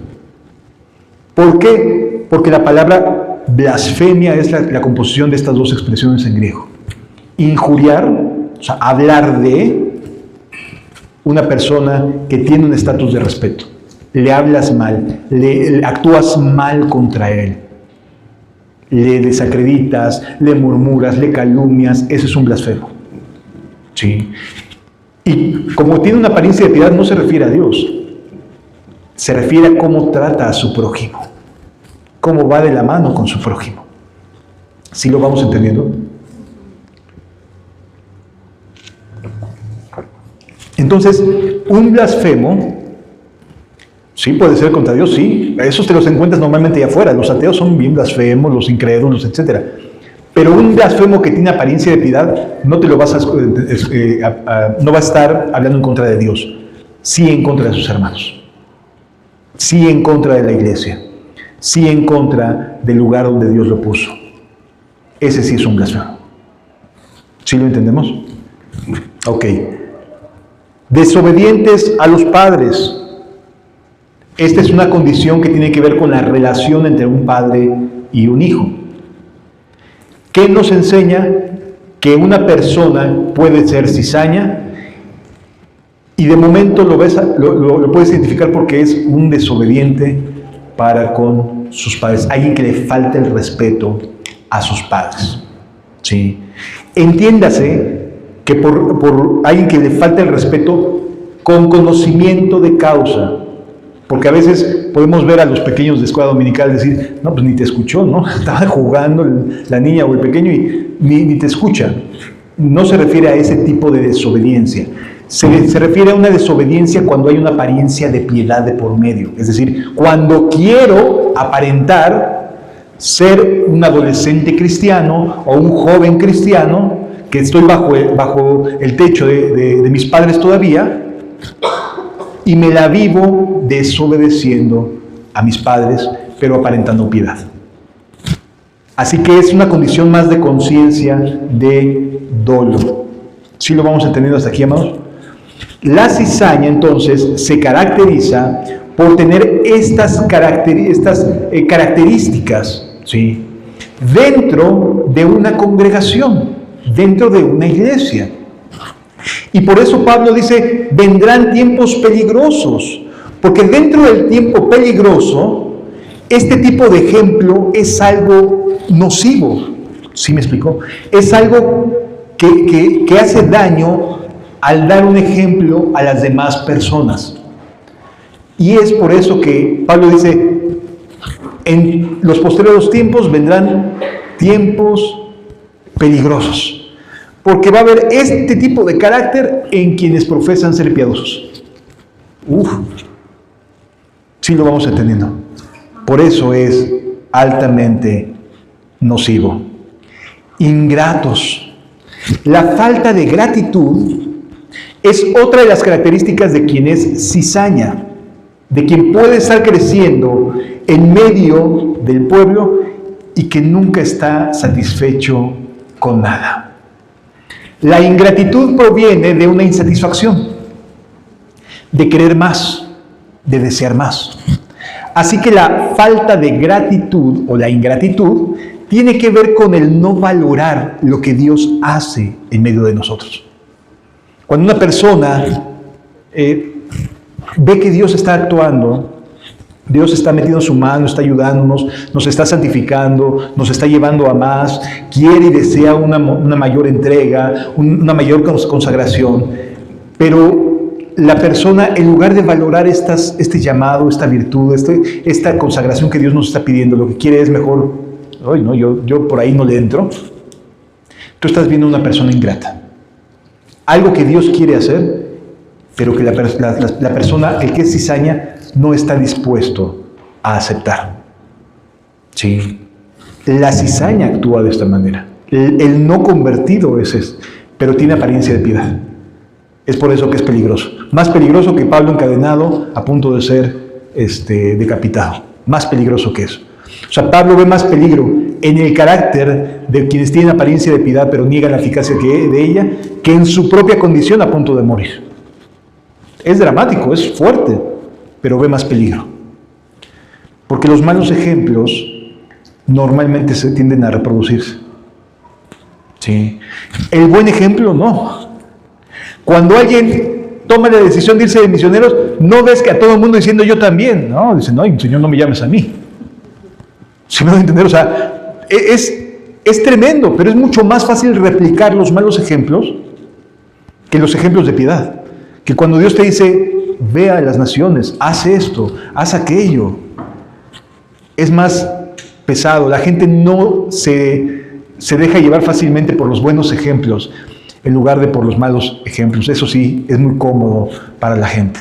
¿Por qué? Porque la palabra blasfemia es la composición de estas dos expresiones en griego. Injuriar, o sea, hablar de una persona que tiene un estatus de respeto. Le hablas mal, le actúas mal contra él. Le desacreditas, le murmuras, le calumnias, ese es un blasfemo. ¿Sí? Y como tiene una apariencia de piedad, no se refiere a Dios. Se refiere a cómo trata a su prójimo. Cómo va de la mano con su prójimo. ¿Sí lo vamos entendiendo? Entonces, un blasfemo, sí, puede ser contra Dios, sí. Esos te los encuentras normalmente allá afuera. Los ateos son bien blasfemos, los incrédulos, etc. Pero un blasfemo que tiene apariencia de piedad, no te lo vas no va a estar hablando en contra de Dios, sí en contra de sus hermanos, sí en contra de la iglesia, sí en contra del lugar donde Dios lo puso. Ese sí es un blasfemo. ¿Sí lo entendemos? Ok. Desobedientes a los padres. Esta es una condición que tiene que ver con la relación entre un padre y un hijo. ¿Qué nos enseña? Que una persona puede ser cizaña y de momento lo puedes identificar porque es un desobediente para con sus padres, alguien que le falta el respeto a sus padres. ¿Sí? Entiéndase que por alguien que le falta el respeto con conocimiento de causa. Porque a veces podemos ver a los pequeños de escuela dominical decir, no, pues ni te escuchó, ¿no? Estaba jugando la niña o el pequeño y ni te escucha. No se refiere a ese tipo de desobediencia. Se refiere a una desobediencia cuando hay una apariencia de piedad de por medio. Es decir, cuando quiero aparentar ser un adolescente cristiano o un joven cristiano, que estoy bajo el techo de mis padres todavía, y me la vivo desobedeciendo a mis padres, pero aparentando piedad. Así que es una condición más de conciencia de dolo. ¿Sí lo vamos entendiendo hasta aquí, amados? La cizaña, entonces, se caracteriza por tener estas características, ¿sí?, dentro de una congregación, dentro de una iglesia. Y por eso Pablo dice, vendrán tiempos peligrosos, porque dentro del tiempo peligroso, este tipo de ejemplo es algo nocivo. ¿Sí me explicó? Es algo que hace daño al dar un ejemplo a las demás personas. Y es por eso que Pablo dice, en los posteriores tiempos vendrán tiempos peligrosos. Porque va a haber este tipo de carácter en quienes profesan ser piadosos. Sí lo vamos entendiendo. Por eso es altamente nocivo. Ingratos. La falta de gratitud es otra de las características de quien es cizaña, de quien puede estar creciendo en medio del pueblo y que nunca está satisfecho con nada. La ingratitud proviene de una insatisfacción, de querer más, de desear más. Así que la falta de gratitud o la ingratitud tiene que ver con el no valorar lo que Dios hace en medio de nosotros. Cuando una persona ve que Dios está actuando, Dios está metiendo su mano, está ayudándonos, nos está santificando, nos está llevando a más, quiere y desea una mayor entrega, una mayor consagración, pero la persona, en lugar de valorar este llamado, esta virtud, esta consagración que Dios nos está pidiendo, lo que quiere es mejor, "Ay, no, yo por ahí no le entro", tú estás viendo una persona ingrata. Algo que Dios quiere hacer, pero que la persona, el que es cizaña, no está dispuesto a aceptar. ¿Sí? La cizaña actúa de esta manera. El no convertido es pero tiene apariencia de piedad. Es por eso que es peligroso. Más peligroso que Pablo encadenado a punto de ser decapitado. Más peligroso que eso. O sea, Pablo ve más peligro en el carácter de quienes tienen apariencia de piedad pero niegan la eficacia de ella, que en su propia condición a punto de morir. Es dramático, es fuerte, pero ve más peligro. Porque los malos ejemplos normalmente se tienden a reproducirse. ¿Sí? El buen ejemplo no. Cuando alguien toma la decisión de irse de misioneros, no ves que a todo el mundo diciendo yo también, ¿no? Dicen, no, Señor, no me llames a mí. ¿Sí me voy a entender? O sea, es tremendo, pero es mucho más fácil replicar los malos ejemplos que los ejemplos de piedad. Que cuando Dios te dice, ve a las naciones, haz esto, haz aquello, es más pesado. La gente no se deja llevar fácilmente por los buenos ejemplos en lugar de por los malos ejemplos. Eso sí, es muy cómodo para la gente.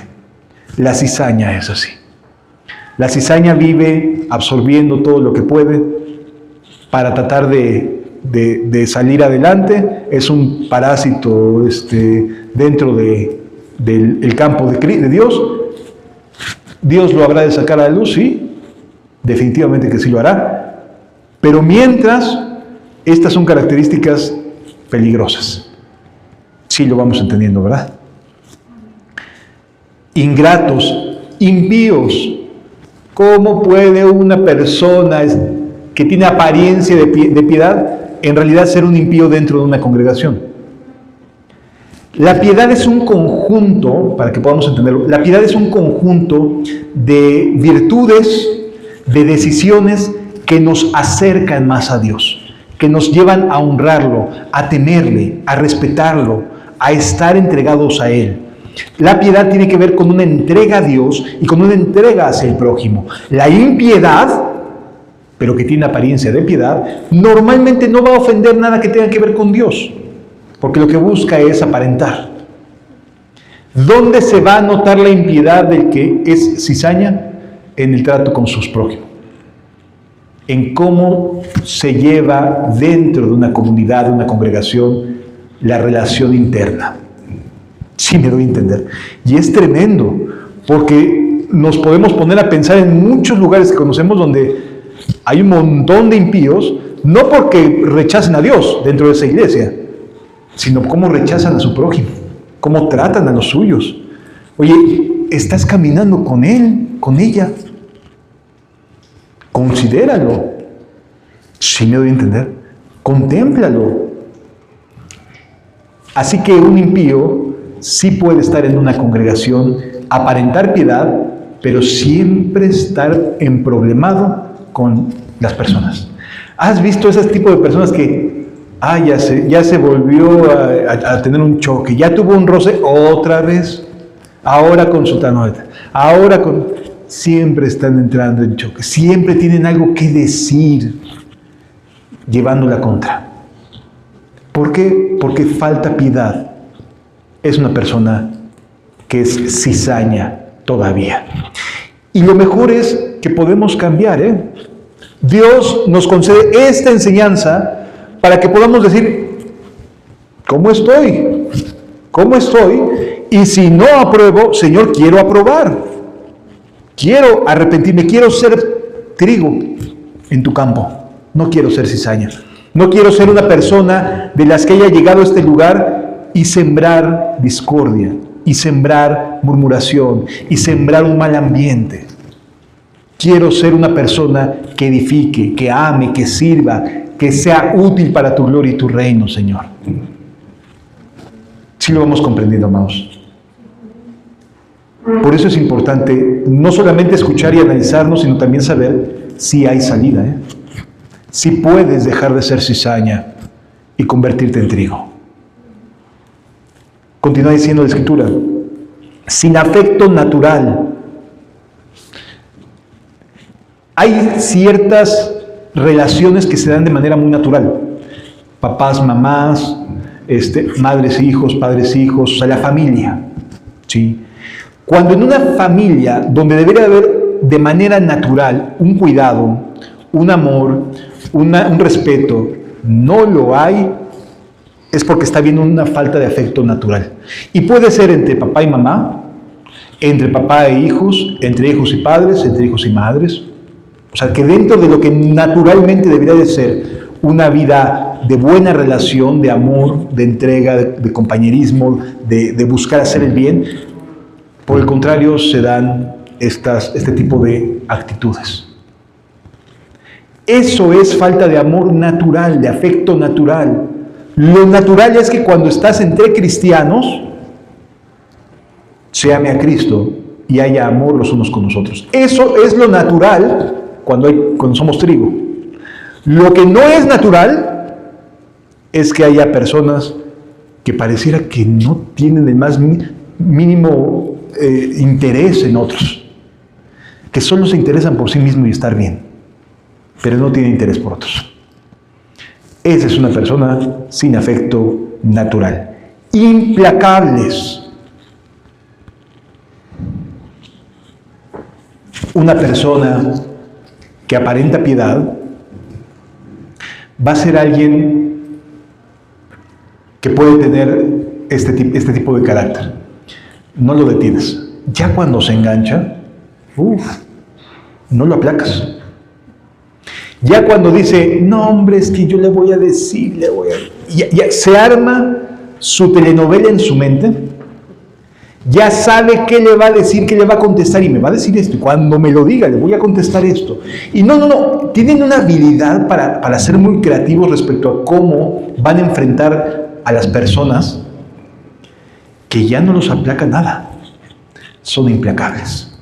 La cizaña es así. La cizaña vive absorbiendo todo lo que puede para tratar de salir adelante. Es un parásito dentro del campo de Dios. ¿Dios lo habrá de sacar a la luz? Sí, definitivamente que sí lo hará. Pero mientras, estas son características peligrosas. Sí lo vamos entendiendo, ¿verdad? Ingratos, impíos. ¿Cómo puede una persona que tiene apariencia de piedad en realidad ser un impío dentro de una congregación? La piedad es un conjunto, para que podamos entenderlo, la piedad es un conjunto de virtudes, de decisiones que nos acercan más a Dios, que nos llevan a honrarlo, a temerle, a respetarlo, a estar entregados a Él. La piedad tiene que ver con una entrega a Dios y con una entrega hacia el prójimo. La impiedad, pero que tiene apariencia de piedad, normalmente no va a ofender nada que tenga que ver con Dios, porque lo que busca es aparentar. ¿Dónde se va a notar la impiedad del que es cizaña? En el trato con sus prójimos. En cómo se lleva dentro de una comunidad, de una congregación, la relación interna. Sí me doy a entender. Y es tremendo, porque nos podemos poner a pensar en muchos lugares que conocemos donde hay un montón de impíos, no porque rechacen a Dios dentro de esa iglesia, sino cómo rechazan a su prójimo, cómo tratan a los suyos. Oye, estás caminando con él, con ella. Considéralo. Sí me doy a entender. Contémplalo. Así que un impío sí puede estar en una congregación, aparentar piedad, pero siempre estar emproblemado con las personas. ¿Has visto ese tipo de personas que ya se volvió a tener un choque, ya tuvo un roce otra vez, ahora con su tanoeta, siempre están entrando en choque, siempre tienen algo que decir, llevando la contra. ¿Por qué? Porque falta piedad. Es una persona que es cizaña todavía. Y lo mejor es que podemos cambiar, Dios nos concede esta enseñanza para que podamos decir, ¿cómo estoy? ¿Cómo estoy? Y si no apruebo, Señor, quiero aprobar. Quiero arrepentirme, quiero ser trigo en tu campo. No quiero ser cizaña. No quiero ser una persona de las que haya llegado a este lugar y sembrar discordia, y sembrar murmuración, y sembrar un mal ambiente. Quiero ser una persona que edifique, que ame, que sirva, que sea útil para tu gloria y tu reino, Señor. Sí lo vamos comprendiendo, amados. Por eso es importante no solamente escuchar y analizarnos, sino también saber si hay salida, si puedes dejar de ser cizaña y convertirte en trigo. Continúa diciendo la Escritura, sin afecto natural. Hay ciertas relaciones que se dan de manera muy natural. Papás, mamás, madres, hijos, padres, hijos, o sea, la familia. ¿Sí? Cuando en una familia donde debería haber de manera natural un cuidado, un amor, un respeto, no lo hay, es porque está habiendo una falta de afecto natural. Y puede ser entre papá y mamá, entre papá e hijos, entre hijos y padres, entre hijos y madres. O sea, que dentro de lo que naturalmente debería de ser una vida de buena relación, de amor, de entrega, de compañerismo, de buscar hacer el bien. Por el contrario, se dan este tipo de actitudes. Eso es falta de amor natural, de afecto natural. Lo natural es que cuando estás entre cristianos, se ame a Cristo y haya amor los unos con los otros. Eso es lo natural cuando somos trigo. Lo que no es natural es que haya personas que pareciera que no tienen el más mínimo interés en otros, que solo se interesan por sí mismos y estar bien, pero no tienen interés por otros. Esa es una persona sin afecto natural. Implacables. Una persona que aparenta piedad va a ser alguien que puede tener este tipo de carácter. No lo detienes. Ya cuando se engancha, no lo aplacas. Ya cuando dice, no hombre, es que yo le voy a decir, ya se arma su telenovela en su mente, ya sabe qué le va a decir, qué le va a contestar, y me va a decir esto, y cuando me lo diga le voy a contestar esto. Y no, tienen una habilidad para ser muy creativos respecto a cómo van a enfrentar a las personas que ya no los aplaca nada. Son implacables,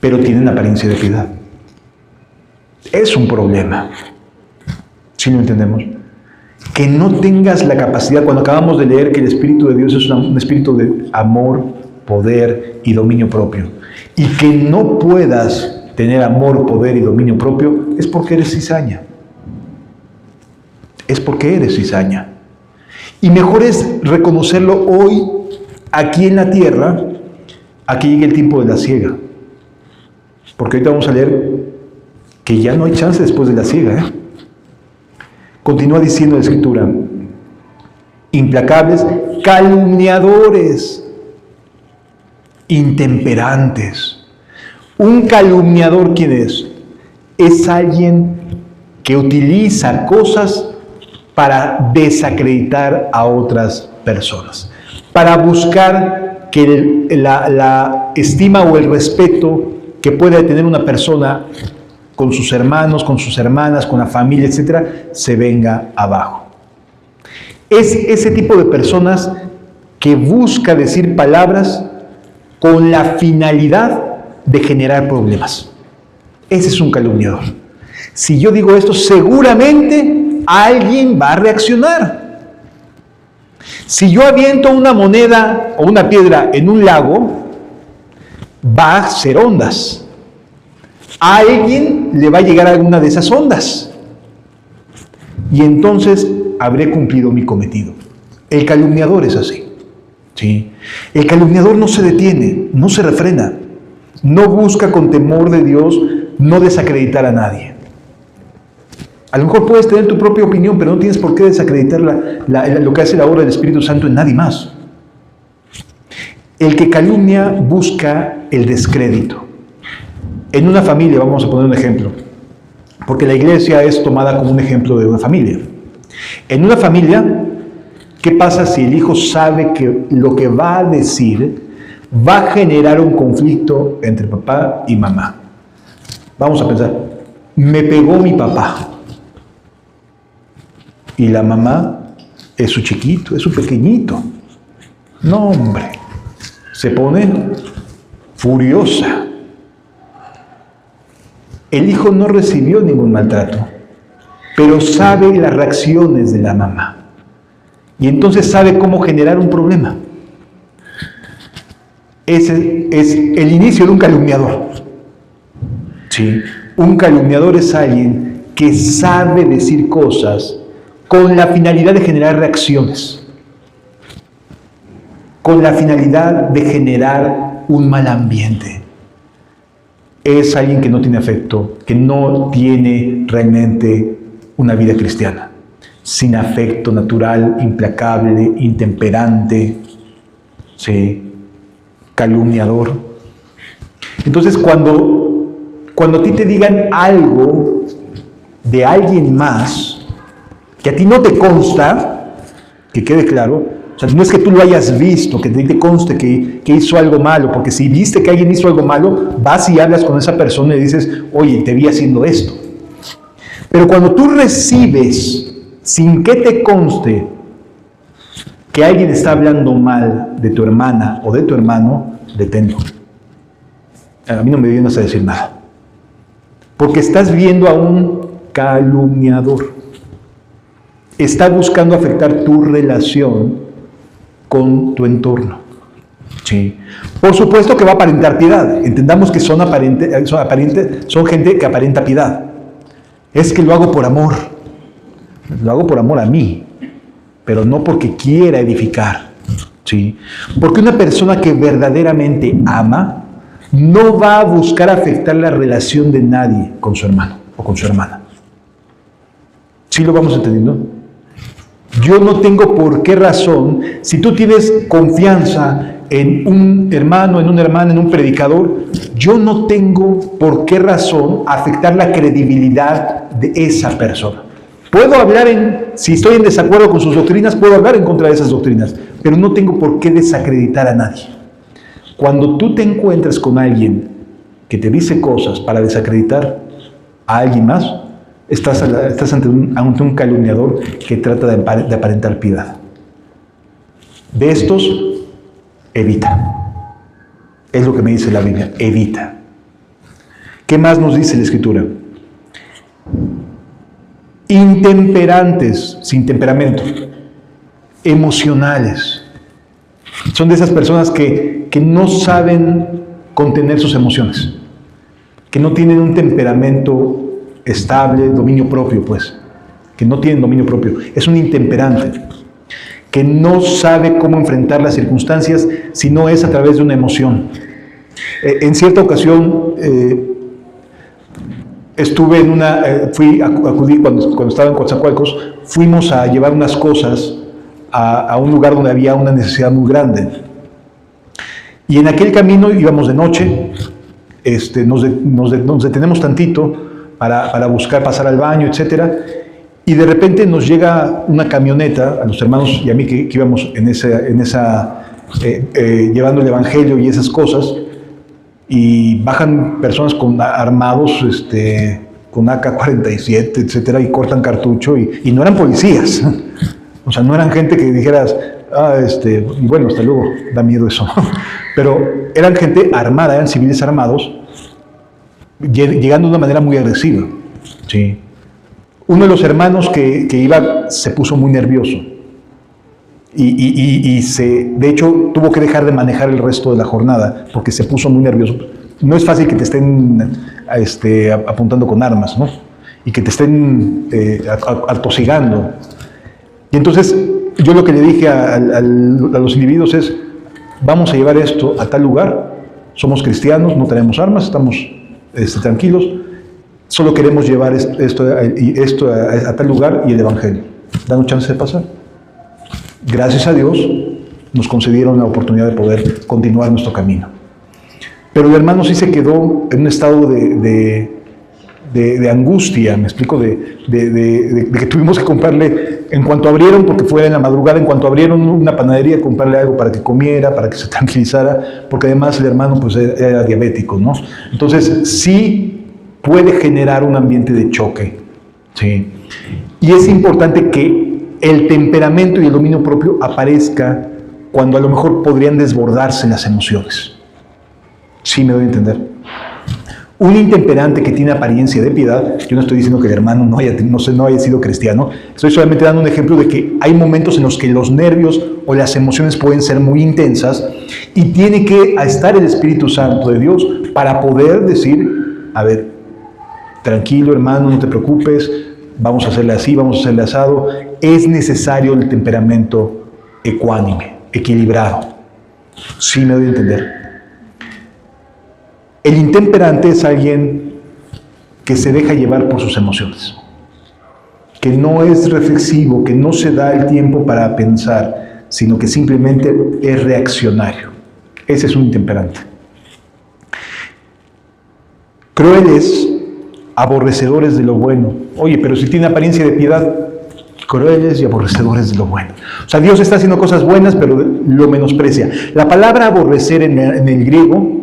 pero tienen apariencia de piedad. Es un problema. ¿Sí lo entendemos? Que no tengas la capacidad, cuando acabamos de leer que el Espíritu de Dios es un espíritu de amor, poder y dominio propio, y que no puedas tener amor, poder y dominio propio, es porque eres cizaña. Es porque eres cizaña. Y mejor es reconocerlo hoy, aquí en la tierra, a que llegue el tiempo de la siega. Porque ahorita vamos a leer que ya no hay chance después de la siega. Continúa diciendo la Escritura: implacables, calumniadores, intemperantes. Un calumniador, ¿quién es? Es alguien que utiliza cosas para desacreditar a otras personas, para buscar que la estima o el respeto que pueda tener una persona con sus hermanos, con sus hermanas, con la familia, etcétera, se venga abajo. Es ese tipo de personas que busca decir palabras con la finalidad de generar problemas. Ese es un calumniador. Si yo digo esto, seguramente alguien va a reaccionar. Si yo aviento una moneda o una piedra en un lago, va a hacer ondas. A alguien le va a llegar alguna de esas ondas. Y entonces habré cumplido mi cometido. El calumniador es así. ¿Sí? El calumniador no se detiene, no se refrena. No busca con temor de Dios no desacreditar a nadie. A lo mejor puedes tener tu propia opinión, pero no tienes por qué desacreditar lo que hace la obra del Espíritu Santo en nadie más. El que calumnia busca el descrédito. En una familia, vamos a poner un ejemplo, porque la iglesia es tomada como un ejemplo de una familia. En una familia, ¿qué pasa si el hijo sabe que lo que va a decir va a generar un conflicto entre papá y mamá? Vamos a pensar, me pegó mi papá. Y la mamá es su chiquito, es su pequeñito. No, hombre, se pone furiosa. El hijo no recibió ningún maltrato, pero sabe las reacciones de la mamá. Y entonces sabe cómo generar un problema. Ese es el inicio de un calumniador. ¿Sí? Un calumniador es alguien que sabe decir cosas con la finalidad de generar reacciones, con la finalidad de generar un mal ambiente. Es alguien que no tiene afecto, que no tiene realmente una vida cristiana. Sin afecto, natural, implacable, intemperante, ¿sí? Calumniador. Entonces, cuando a ti te digan algo de alguien más, que a ti no te consta, que quede claro, o sea, no es que tú lo hayas visto, que te conste que hizo algo malo, porque si viste que alguien hizo algo malo, vas y hablas con esa persona y dices, oye, te vi haciendo esto. Pero cuando tú recibes, sin que te conste, que alguien está hablando mal de tu hermana o de tu hermano, deténlo. A mí no me vienes a decir nada. Porque estás viendo a un calumniador. Está buscando afectar tu relación con tu entorno. Sí. Por supuesto que va a aparentar piedad. Entendamos que son gente que aparenta piedad. Es que lo hago por amor. Lo hago por amor a mí, pero no porque quiera edificar. ¿Sí? Porque una persona que verdaderamente ama no va a buscar afectar la relación de nadie con su hermano o con su hermana. ¿Sí lo vamos entendiendo? Yo no tengo por qué razón, si tú tienes confianza en un hermano, en una hermana, en un predicador, yo no tengo por qué razón afectar la credibilidad de esa persona. Puedo hablar si estoy en desacuerdo con sus doctrinas, puedo hablar en contra de esas doctrinas, pero no tengo por qué desacreditar a nadie. Cuando tú te encuentras con alguien que te dice cosas para desacreditar a alguien más, estás ante un calumniador que trata de aparentar piedad. De estos, evita. Es lo que me dice la Biblia, evita. ¿Qué más nos dice la Escritura? Intemperantes, sin temperamento, emocionales. Son de esas personas que no saben contener sus emociones, que no tienen un temperamento estable, dominio propio, pues, que no tienen dominio propio. Es un intemperante, que no sabe cómo enfrentar las circunstancias si no es a través de una emoción. En cierta ocasión, acudí cuando estaba en Coatzacoalcos, fuimos a llevar unas cosas a un lugar donde había una necesidad muy grande. Y en aquel camino íbamos de noche, nos detenemos tantito para buscar pasar al baño, etc. Y de repente nos llega una camioneta, a los hermanos y a mí que íbamos llevando el Evangelio y esas cosas, y bajan personas armados, con AK-47, etcétera, y cortan cartucho, y no eran policías. O sea, no eran gente que dijeras, y bueno, hasta luego, da miedo eso. Pero eran gente armada, eran civiles armados, llegando de una manera muy agresiva. ¿Sí? Uno de los hermanos que iba se puso muy nervioso. De hecho, tuvo que dejar de manejar el resto de la jornada porque se puso muy nervioso. No es fácil que te estén apuntando con armas, ¿no? Y que te estén atosigando. Y entonces, yo lo que le dije a los individuos es, vamos a llevar esto a tal lugar, somos cristianos, no tenemos armas, estamos tranquilos, solo queremos llevar esto a tal lugar y el Evangelio. ¿Danos chance de pasar? Gracias a Dios nos concedieron la oportunidad de poder continuar nuestro camino. Pero el hermano sí se quedó en un estado de angustia, me explico, de que tuvimos que comprarle, en cuanto abrieron, porque fue en la madrugada, en cuanto abrieron una panadería, comprarle algo para que comiera, para que se tranquilizara, porque además el hermano pues era diabético, ¿no? Entonces sí puede generar un ambiente de choque, ¿sí? Y es importante que el temperamento y el dominio propio aparezca cuando a lo mejor podrían desbordarse las emociones. ¿Sí me doy a entender? Un intemperante que tiene apariencia de piedad, yo no estoy diciendo que el hermano no haya sido cristiano, estoy solamente dando un ejemplo de que hay momentos en los que los nervios o las emociones pueden ser muy intensas y tiene que estar el Espíritu Santo de Dios para poder decir, a ver, tranquilo hermano, no te preocupes, vamos a hacerle así, vamos a hacerle asado. Es necesario el temperamento ecuánime, equilibrado. ¿Sí me doy a entender? El intemperante es alguien que se deja llevar por sus emociones, que no es reflexivo, que no se da el tiempo para pensar, sino que simplemente es reaccionario. Ese es un intemperante. Crueles, aborrecedores de lo bueno. Oye, pero si tiene apariencia de piedad, crueles y aborrecedores de lo bueno. O sea, Dios está haciendo cosas buenas, pero lo menosprecia. La palabra aborrecer en el griego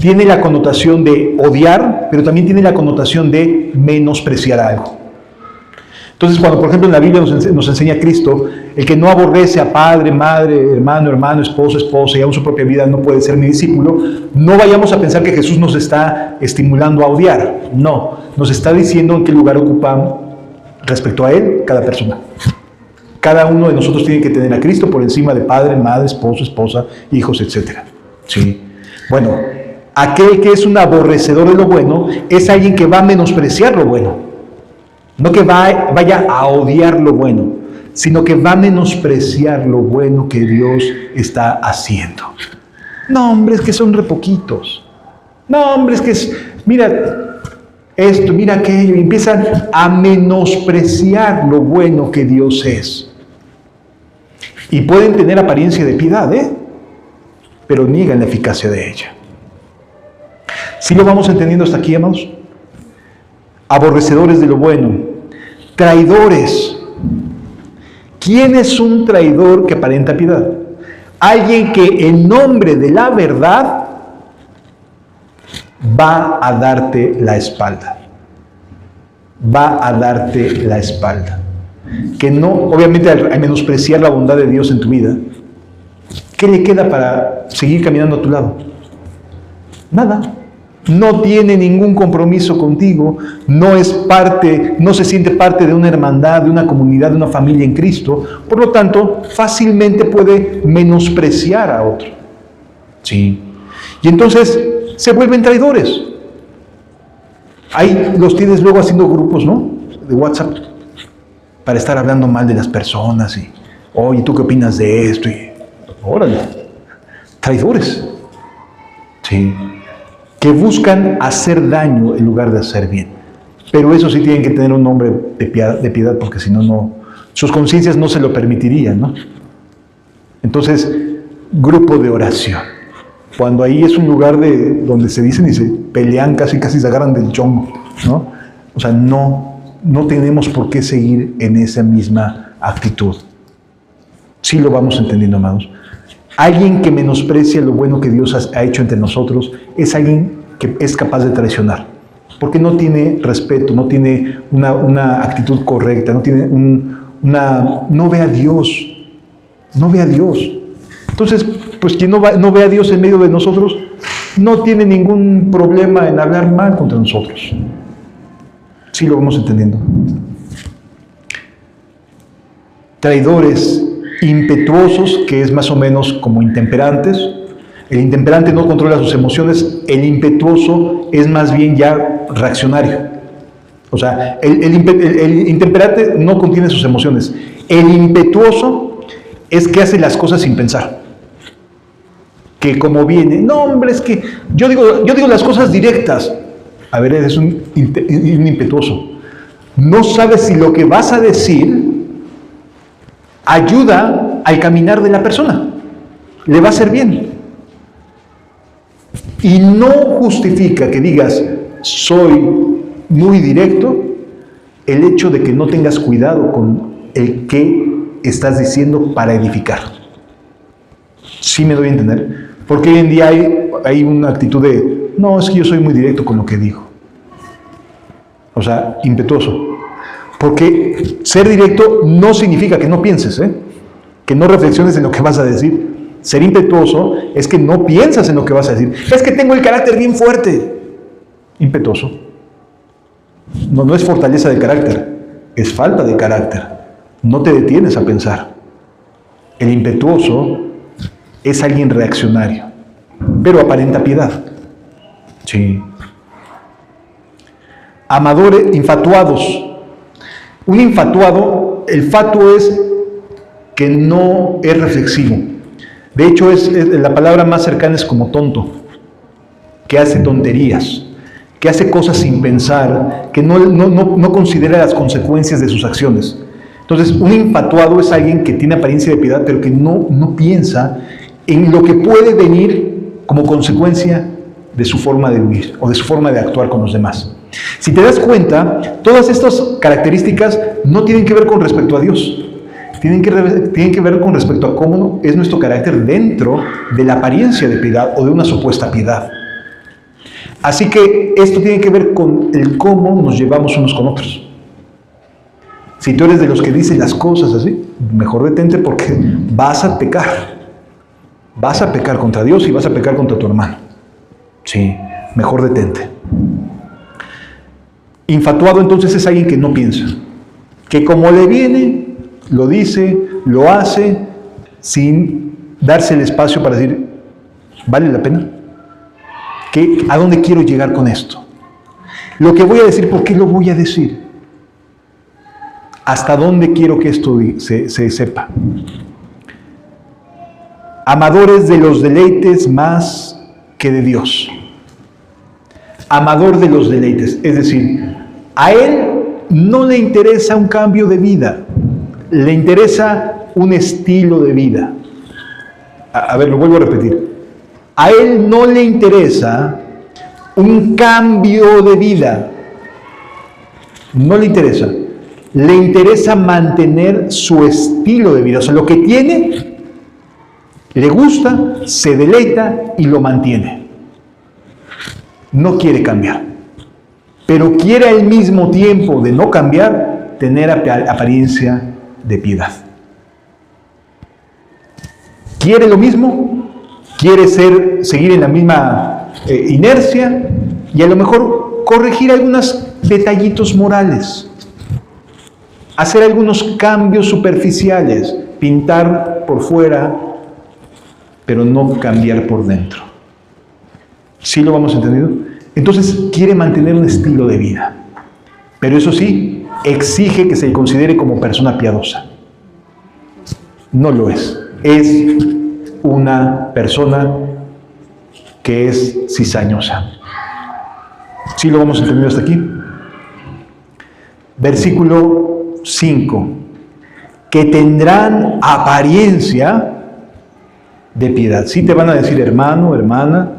tiene la connotación de odiar, pero también tiene la connotación de menospreciar algo. Entonces, cuando, por ejemplo, en la Biblia nos enseña Cristo, el que no aborrece a padre, madre, hermano, esposo, esposa y aún su propia vida no puede ser mi discípulo, no vayamos a pensar que Jesús nos está estimulando a odiar. No, nos está diciendo en qué lugar ocupa respecto a Él cada persona. Cada uno de nosotros tiene que tener a Cristo por encima de padre, madre, esposo, esposa, hijos, etc. ¿Sí? Bueno, aquel que es un aborrecedor de lo bueno es alguien que va a menospreciar lo bueno. No que vaya a odiar lo bueno, sino que va a menospreciar lo bueno que Dios está haciendo. No, hombre, es que son re poquitos. No, hombre, es que mira esto, mira aquello. Y empiezan a menospreciar lo bueno que Dios es. Y pueden tener apariencia de piedad, pero niegan la eficacia de ella. ¿Sí lo vamos entendiendo hasta aquí, amados? Aborrecedores de lo bueno, traidores. ¿Quién es un traidor que aparenta piedad? Alguien que en nombre de la verdad va a darte la espalda. Va a darte la espalda. Que no, obviamente al menospreciar la bondad de Dios en tu vida, ¿qué le queda para seguir caminando a tu lado? Nada. No tiene ningún compromiso contigo, no se siente parte de una hermandad, de una comunidad, de una familia en Cristo, por lo tanto, fácilmente puede menospreciar a otro. Sí. Y entonces se vuelven traidores. Ahí los tienes luego haciendo grupos, ¿no? De WhatsApp, para estar hablando mal de las personas y, oye, ¿tú qué opinas de esto? Y, órale, traidores. Sí. Que buscan hacer daño en lugar de hacer bien. Pero eso sí tienen que tener un nombre de piedad, porque si no, sus conciencias no se lo permitirían, ¿no? Entonces, grupo de oración. Cuando ahí es un lugar donde se dicen y se pelean, casi se agarran del chongo, ¿no? O sea, no tenemos por qué seguir en esa misma actitud. Sí lo vamos entendiendo, amados. Alguien que menosprecia lo bueno que Dios ha hecho entre nosotros es alguien que es capaz de traicionar, porque no tiene respeto, no tiene una actitud correcta, no ve a Dios, no ve a Dios. Entonces, pues quien no ve a Dios en medio de nosotros, no tiene ningún problema en hablar mal contra nosotros. Sí lo vamos entendiendo. Traidores, impetuosos, que es más o menos como intemperantes. El intemperante no controla sus emociones, el impetuoso es más bien ya reaccionario. O sea, el intemperante no contiene sus emociones. El impetuoso es que hace las cosas sin pensar. Que como viene, no, hombre, es que yo digo las cosas directas. A ver, eres un impetuoso. No sabes si lo que vas a decir ayuda al caminar de la persona, le va a hacer bien. Y no justifica que digas, soy muy directo, el hecho de que no tengas cuidado con el que estás diciendo para edificar. ¿Sí me doy a entender? Porque hoy en día hay una actitud de, no, es que yo soy muy directo con lo que digo. O sea, impetuoso. Porque ser directo no significa que no pienses, que no reflexiones en lo que vas a decir. Ser impetuoso es que no piensas en lo que vas a decir. Es que tengo el carácter bien fuerte. Impetuoso. No es fortaleza de carácter, es falta de carácter. No te detienes a pensar. El impetuoso es alguien reaccionario, pero aparenta piedad. Sí. Amadores, infatuados. Un infatuado, el fatuo es que no es reflexivo. De hecho, la palabra más cercana es como tonto, que hace tonterías, que hace cosas sin pensar, que no considera las consecuencias de sus acciones. Entonces, un infatuado es alguien que tiene apariencia de piedad, pero que no piensa en lo que puede venir como consecuencia de su forma de vivir o de su forma de actuar con los demás. Si te das cuenta, todas estas características no tienen que ver con respecto a Dios. Tienen que ver con respecto a cómo es nuestro carácter dentro de la apariencia de piedad o de una supuesta piedad. Así que esto tiene que ver con el cómo nos llevamos unos con otros. Si tú eres de los que dicen las cosas así, mejor detente porque vas a pecar. Vas a pecar contra Dios y vas a pecar contra tu hermano. Sí, mejor detente. Infatuado entonces es alguien que no piensa. Que como le viene, lo dice, lo hace, sin darse el espacio para decir, ¿vale la pena? ¿A dónde quiero llegar con esto? Lo que voy a decir, ¿por qué lo voy a decir? ¿Hasta dónde quiero que esto se sepa? Amadores de los deleites más que de Dios. Amador de los deleites, es decir, a él no le interesa un cambio de vida, le interesa un estilo de vida. A ver, lo vuelvo a repetir. A él no le interesa un cambio de vida. No le interesa. Le interesa mantener su estilo de vida. O sea, lo que tiene, le gusta, se deleita y lo mantiene. No quiere cambiar. Pero quiere al mismo tiempo de no cambiar, tener apariencia de piedad. Quiere lo mismo, quiere seguir en la misma inercia y a lo mejor corregir algunos detallitos morales, hacer algunos cambios superficiales, pintar por fuera, pero no cambiar por dentro. ¿Sí lo vamos entendido? Entonces quiere mantener un estilo de vida, pero eso sí, exige que se le considere como persona piadosa. No lo es. Es una persona que es cizañosa. ¿Sí lo vamos entendiendo hasta aquí? Versículo 5. Que tendrán apariencia de piedad. Sí te van a decir hermano, hermana.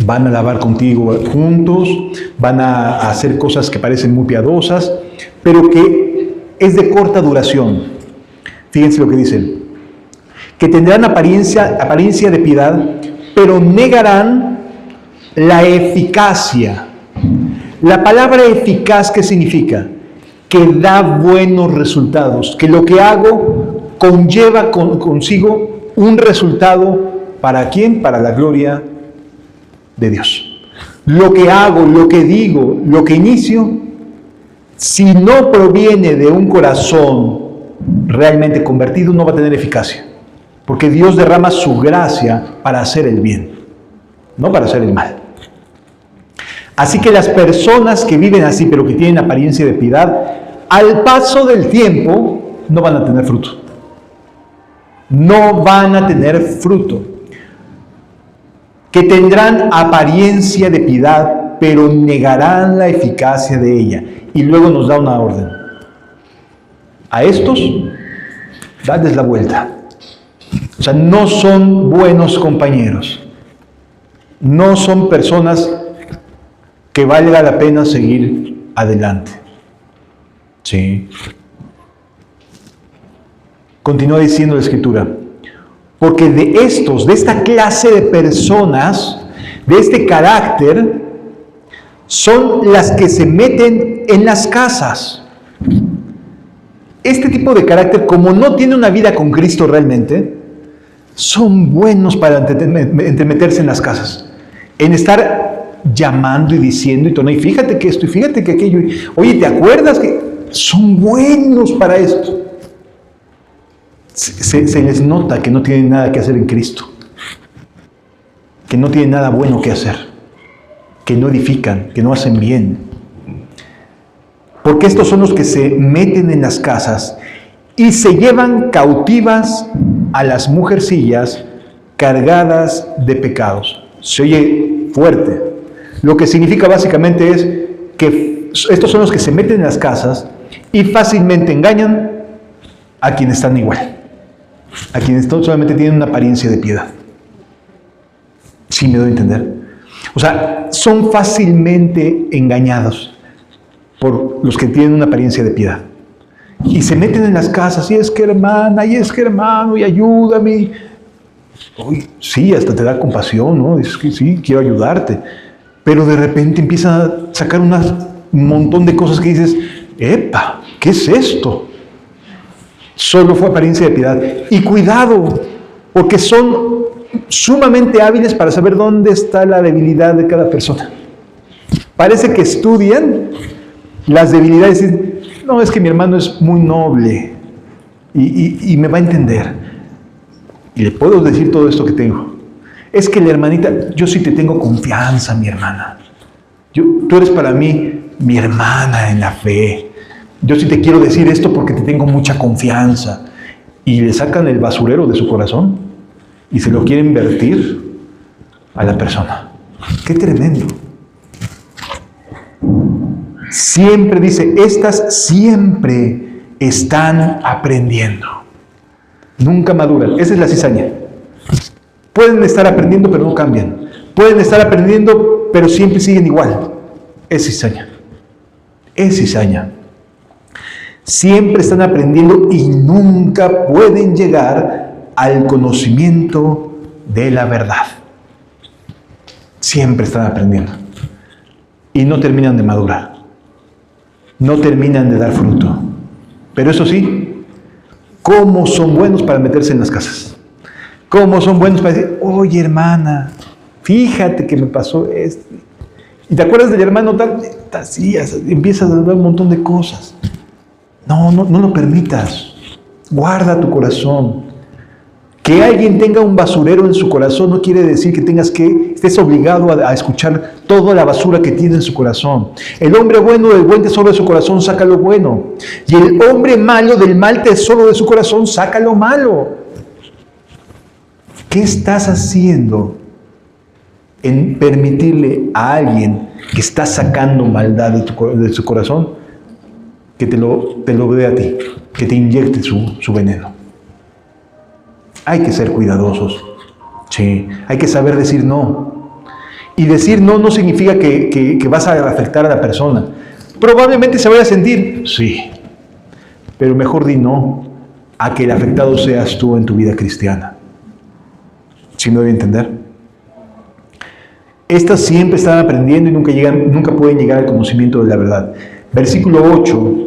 Van a alabar contigo juntos. Van a hacer cosas que parecen muy piadosas, pero que es de corta duración. Fíjense lo que dicen. Que tendrán apariencia de piedad, pero negarán la eficacia. La palabra eficaz, ¿qué significa? Que da buenos resultados. Que lo que hago conlleva consigo un resultado. ¿Para quién? Para la gloria de Dios. Lo que hago, lo que digo, lo que inicio, si no proviene de un corazón realmente convertido, no va a tener eficacia. Porque Dios derrama su gracia para hacer el bien, no para hacer el mal. Así que las personas que viven así, pero que tienen apariencia de piedad, al paso del tiempo, no van a tener fruto. No van a tener fruto. Que tendrán apariencia de piedad, pero negarán la eficacia de ella. Y luego nos da una orden. A estos, dadles la vuelta. O sea, no son buenos compañeros. No son personas que valga la pena seguir adelante. Sí. Continúa diciendo la Escritura. Porque de esta clase de personas, de este carácter, son las que se meten en las casas. Este tipo de carácter, como no tiene una vida con Cristo realmente, son buenos para entremeterse en las casas. En estar llamando y diciendo y todo. Y fíjate que esto, y fíjate que aquello. Oye, ¿te acuerdas que son buenos para esto? Se les nota que no tienen nada que hacer en Cristo. Que no tienen nada bueno que hacer. Que no edifican, que no hacen bien. Porque estos son los que se meten en las casas y se llevan cautivas a las mujercillas cargadas de pecados. Se oye fuerte. Lo que significa básicamente es que estos son los que se meten en las casas y fácilmente engañan a quienes están igual. A quienes solamente tienen una apariencia de piedad. ¿Sí me doy a entender? O sea, son fácilmente engañados los que tienen una apariencia de piedad. Y se meten en las casas, y es que hermana, y es que hermano, y ayúdame. Uy, sí, hasta te da compasión, ¿no? Dices que sí, quiero ayudarte. Pero de repente empiezan a sacar un montón de cosas que dices, ¡epa! ¿Qué es esto? Solo fue apariencia de piedad. Y cuidado, porque son sumamente hábiles para saber dónde está la debilidad de cada persona. Parece que estudian las debilidades y dicen, no, es que mi hermano es muy noble y me va a entender. Y le puedo decir todo esto que tengo. Es que la hermanita, yo sí te tengo confianza, mi hermana. Tú eres para mí mi hermana en la fe. Yo sí te quiero decir esto porque te tengo mucha confianza. Y le sacan el basurero de su corazón y se lo quieren vertir a la persona. ¡Qué tremendo! Siempre dice, estas siempre están aprendiendo. Nunca maduran. Esa es la cizaña. Pueden estar aprendiendo, pero no cambian. Pueden estar aprendiendo, pero siempre siguen igual. Es cizaña. Es cizaña. Siempre están aprendiendo y nunca pueden llegar al conocimiento de la verdad. Siempre están aprendiendo. Y no terminan de madurar. No terminan de dar fruto. Pero eso sí, ¿cómo son buenos para meterse en las casas? ¿Cómo son buenos para decir, oye hermana, fíjate que me pasó esto? ¿Y te acuerdas del hermano tal? Así, empiezas a dar un montón de cosas. No lo permitas. Guarda tu corazón. Que alguien tenga un basurero en su corazón no quiere decir que estés obligado a escuchar toda la basura que tiene en su corazón. El hombre bueno del buen tesoro de su corazón saca lo bueno. Y el hombre malo del mal tesoro de su corazón saca lo malo. ¿Qué estás haciendo en permitirle a alguien que está sacando maldad de su corazón que te lo dé a ti, que te inyecte su veneno? Hay que ser cuidadosos. Sí, hay que saber decir no. Y decir no no significa que vas a afectar a la persona. Probablemente se vaya a sentir, sí, pero mejor di no a que el afectado seas tú en tu vida cristiana. ¿Sí me doy a entender? Estas siempre están aprendiendo y nunca pueden llegar al conocimiento de la verdad. Versículo 8.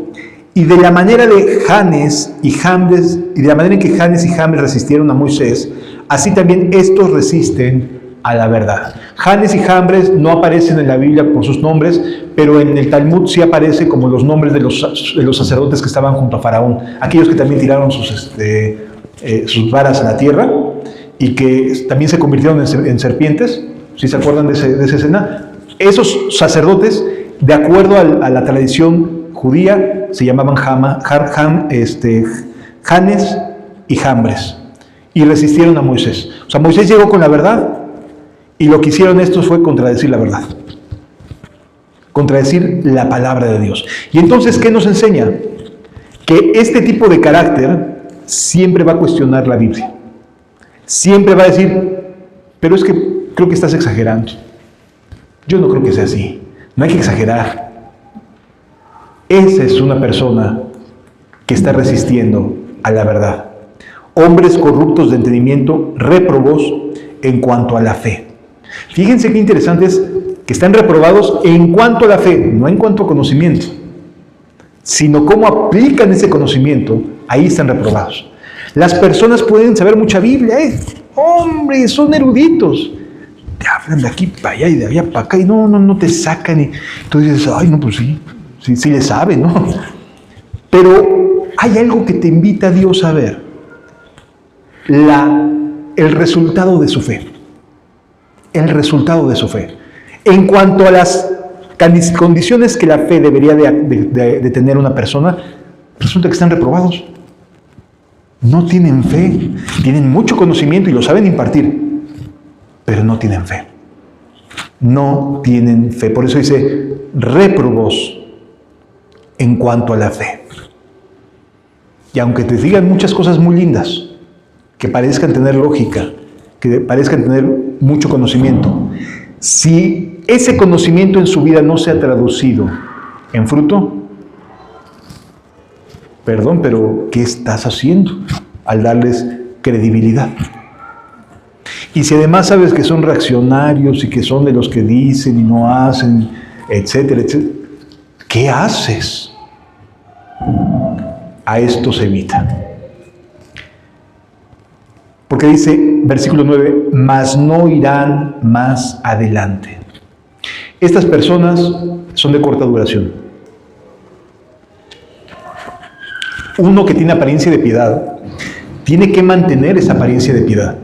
Y de la manera de Janes y Jambres, y de la manera en que Janes y Jambres resistieron a Moisés, así también estos resisten a la verdad. Janes y Jambres no aparecen en la Biblia por sus nombres, pero en el Talmud sí aparece como los nombres de los sacerdotes que estaban junto a Faraón, aquellos que también tiraron sus varas a la tierra y que también se convirtieron en serpientes. ¿Sí se acuerdan de esa escena? Esos sacerdotes, de acuerdo a la tradición judía, se llamaban Janes y Jambres, y resistieron a Moisés. O sea, Moisés llegó con la verdad, y lo que hicieron estos fue contradecir la verdad, contradecir la palabra de Dios. Y entonces, ¿qué nos enseña? Que este tipo de carácter siempre va a cuestionar la Biblia. Siempre va a decir, pero es que creo que estás exagerando. Yo no creo que sea así. No hay que exagerar. Esa es una persona que está resistiendo a la verdad. Hombres corruptos de entendimiento, réprobos en cuanto a la fe. Fíjense qué interesante es que están reprobados en cuanto a la fe, no en cuanto a conocimiento, sino cómo aplican ese conocimiento, ahí están reprobados. Las personas pueden saber mucha Biblia, hombre, son eruditos. Te hablan de aquí para allá y de allá para acá y no te sacan. Y tú dices, ay, no, pues sí le sabe, ¿no? Pero hay algo que te invita a Dios a ver. El resultado de su fe. El resultado de su fe. En cuanto a las condiciones que la fe debería de tener una persona, resulta que están reprobados. No tienen fe, tienen mucho conocimiento y lo saben impartir, pero no tienen fe. No tienen fe. Por eso dice, réprobos en cuanto a la fe. Y aunque te digan muchas cosas muy lindas, que parezcan tener lógica, que parezcan tener mucho conocimiento, si ese conocimiento en su vida no se ha traducido en fruto, Perdón, pero ¿qué estás haciendo al darles credibilidad? Y si además sabes que son reaccionarios y que son de los que dicen y no hacen, etcétera, etcétera, ¿qué haces? A esto se evita. Porque dice, versículo 9, mas no irán más adelante. Estas personas son de corta duración. Uno que tiene apariencia de piedad, tiene que mantener esa apariencia de piedad.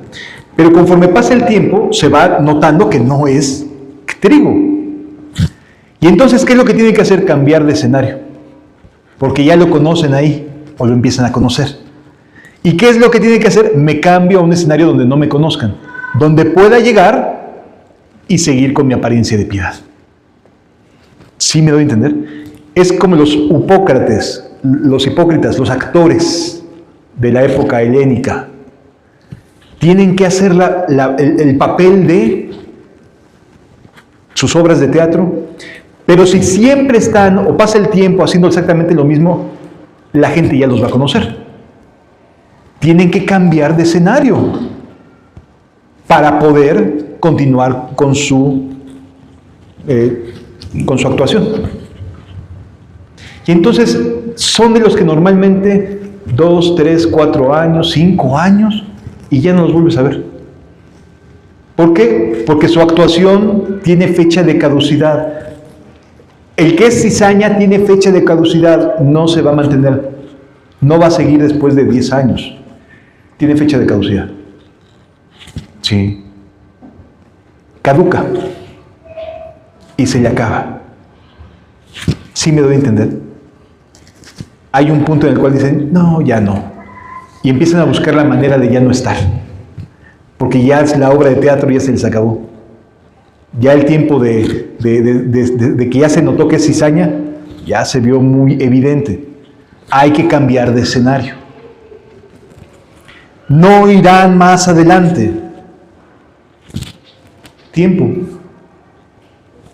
Pero conforme pasa el tiempo, se va notando que no es trigo. Y entonces, ¿qué es lo que tiene que hacer? Cambiar de escenario. Porque ya lo conocen ahí, o lo empiezan a conocer. ¿Y qué es lo que tiene que hacer? Me cambio a un escenario donde no me conozcan, donde pueda llegar y seguir con mi apariencia de piedad. ¿Sí me doy a entender? Es como los hipócrates, los hipócritas, los actores de la época helénica. Tienen que hacer el papel de sus obras de teatro, pero si siempre están o pasa el tiempo haciendo exactamente lo mismo, la gente ya los va a conocer. Tienen que cambiar de escenario para poder continuar con su actuación. Y entonces son de los que normalmente 2, 3, 4 años, 5 años, y ya no los vuelves a ver. ¿Por qué? Porque su actuación tiene fecha de caducidad. El que es cizaña tiene fecha de caducidad, no se va a mantener, no va a seguir después de 10 años. Tiene fecha de caducidad. Sí. Caduca. Y se le acaba. ¿Sí me doy a entender? Hay un punto en el cual dicen, no, ya no. Y empiezan a buscar la manera de ya no estar. Porque ya la obra de teatro ya se les acabó. Ya el tiempo de que ya se notó que es cizaña, ya se vio muy evidente. Hay que cambiar de escenario. No irán más adelante. Tiempo.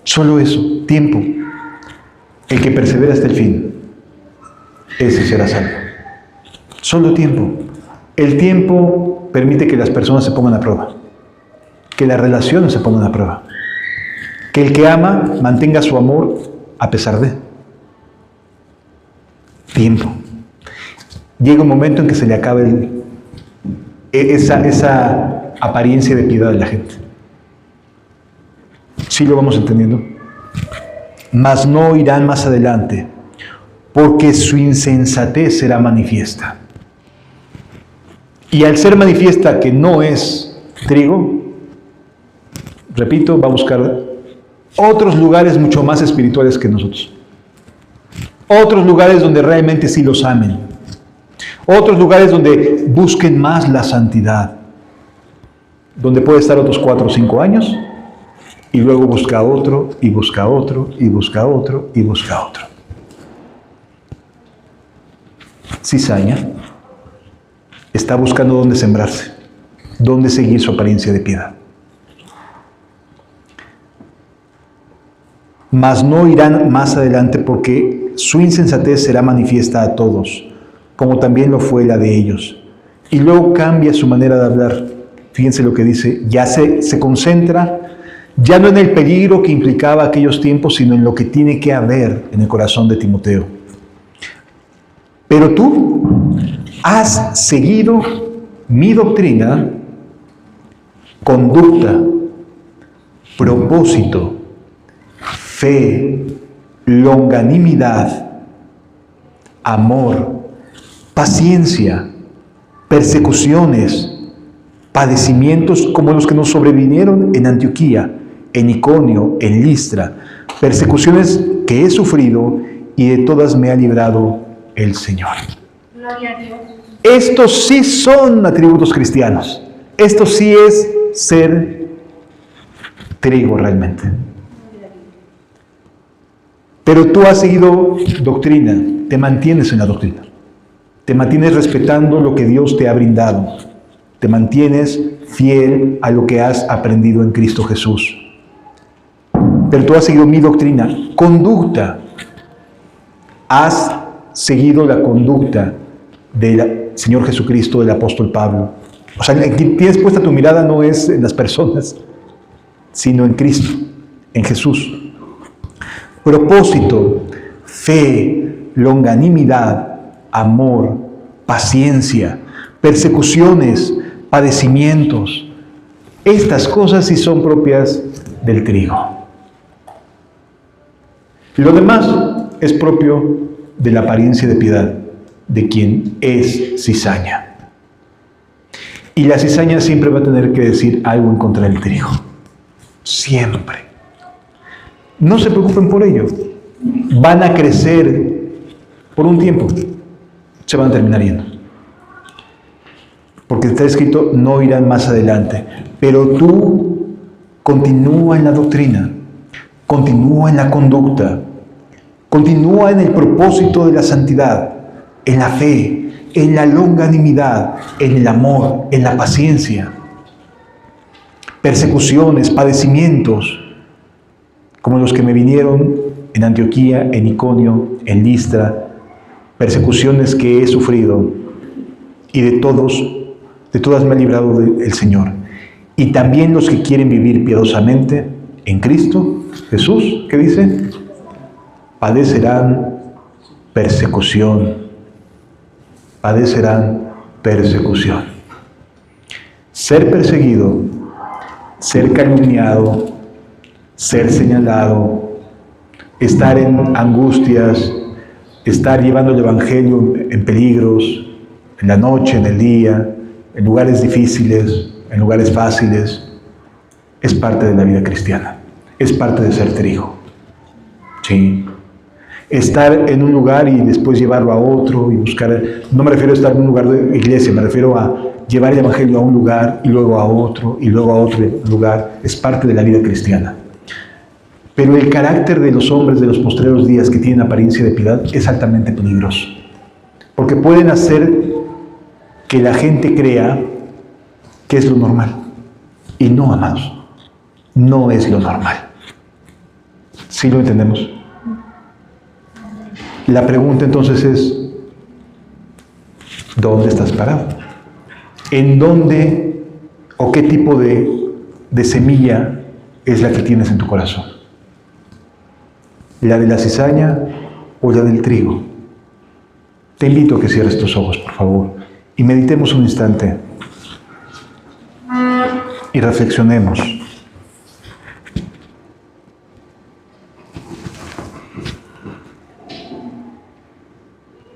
Solo eso, tiempo. El que persevera hasta el fin, ese será salvo. Solo tiempo. El tiempo permite que las personas se pongan a prueba, que las relaciones se pongan a prueba, que el que ama mantenga su amor a pesar de. Tiempo. Llega un momento en que se le acaba esa apariencia de piedad de la gente. ¿Sí lo vamos entendiendo? Mas no irán más adelante, porque su insensatez será manifiesta. Y al ser manifiesta que no es trigo, repito, va a buscar otros lugares mucho más espirituales que nosotros. Otros lugares donde realmente sí los amen. Otros lugares donde busquen más la santidad. Donde puede estar otros 4 o 5 años y luego busca otro, y busca otro, y busca otro, y busca otro. Cizaña está buscando dónde sembrarse, dónde seguir su apariencia de piedad. Mas no irán más adelante porque su insensatez será manifiesta a todos, como también lo fue la de ellos. Y luego cambia su manera de hablar. Fíjense lo que dice, ya se concentra, ya no en el peligro que implicaba aquellos tiempos, sino en lo que tiene que haber en el corazón de Timoteo. Pero tú has seguido mi doctrina, conducta, propósito, fe, longanimidad, amor, paciencia, persecuciones, padecimientos como los que nos sobrevinieron en Antioquía, en Iconio, en Listra, persecuciones que he sufrido y de todas me ha librado el Señor. Gloria a Dios. Estos sí son atributos cristianos. Esto sí es ser trigo realmente. Pero tú has seguido doctrina, te mantienes en la doctrina. Te mantienes respetando lo que Dios te ha brindado. Te mantienes fiel a lo que has aprendido en Cristo Jesús. Pero tú has seguido mi doctrina, conducta. Has seguido la conducta del Señor Jesucristo, del apóstol Pablo. O sea, en quien tienes puesta tu mirada no es en las personas, sino en Cristo, en Jesús. Propósito, fe, longanimidad, amor, paciencia, persecuciones, padecimientos. Estas cosas sí son propias del trigo. Lo demás es propio de la apariencia de piedad de quien es cizaña. Y la cizaña siempre va a tener que decir algo en contra del trigo. Siempre. No se preocupen por ello. Van a crecer por un tiempo. Se van a terminar yendo. Porque está escrito, no irán más adelante. Pero tú continúa en la doctrina, continúa en la conducta, continúa en el propósito de la santidad, en la fe, en la longanimidad, en el amor, en la paciencia. Persecuciones, padecimientos, como los que me vinieron en Antioquía, en Iconio, en Listra, persecuciones que he sufrido, y de todas me ha librado el Señor. Y también los que quieren vivir piadosamente en Cristo Jesús, ¿qué dice? Padecerán persecución. Padecerán persecución. Ser perseguido, ser calumniado, ser señalado, estar en angustias, estar llevando el Evangelio en peligros, en la noche, en el día, en lugares difíciles, en lugares fáciles, es parte de la vida cristiana, es parte de ser trigo. Sí. Estar en un lugar y después llevarlo a otro y buscar, no me refiero a estar en un lugar de iglesia, me refiero a llevar el Evangelio a un lugar y luego a otro y luego a otro lugar, es parte de la vida cristiana. Pero el carácter de los hombres de los postreros días que tienen apariencia de piedad es altamente peligroso, porque pueden hacer que la gente crea que es lo normal. Y no, amados, no es lo normal. ¿Sí lo entendemos? La pregunta entonces es, ¿dónde estás parado? ¿En dónde o qué tipo de semilla es la que tienes en tu corazón? ¿La de la cizaña o la del trigo? Te invito a que cierres tus ojos, por favor, y meditemos un instante y reflexionemos.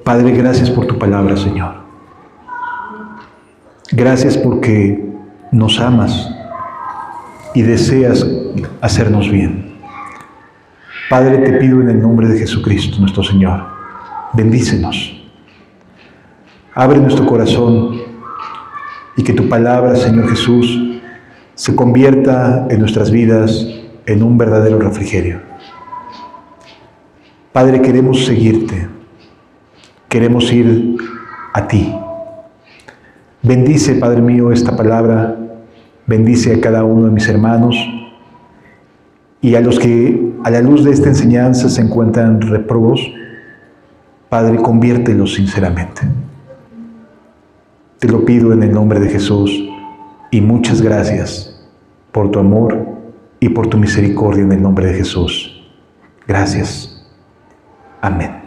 Padre, gracias por tu palabra, Señor. Gracias porque nos amas y deseas hacernos bien. Padre, te pido en el nombre de Jesucristo, nuestro Señor, bendícenos. Abre nuestro corazón y que tu palabra, Señor Jesús, se convierta en nuestras vidas en un verdadero refrigerio. Padre, queremos seguirte. Queremos ir a ti. Bendice, Padre mío, esta palabra. Bendice a cada uno de mis hermanos y a los que a la luz de esta enseñanza se encuentran réprobos. Padre, conviértelos sinceramente. Te lo pido en el nombre de Jesús y muchas gracias por tu amor y por tu misericordia en el nombre de Jesús. Gracias. Amén.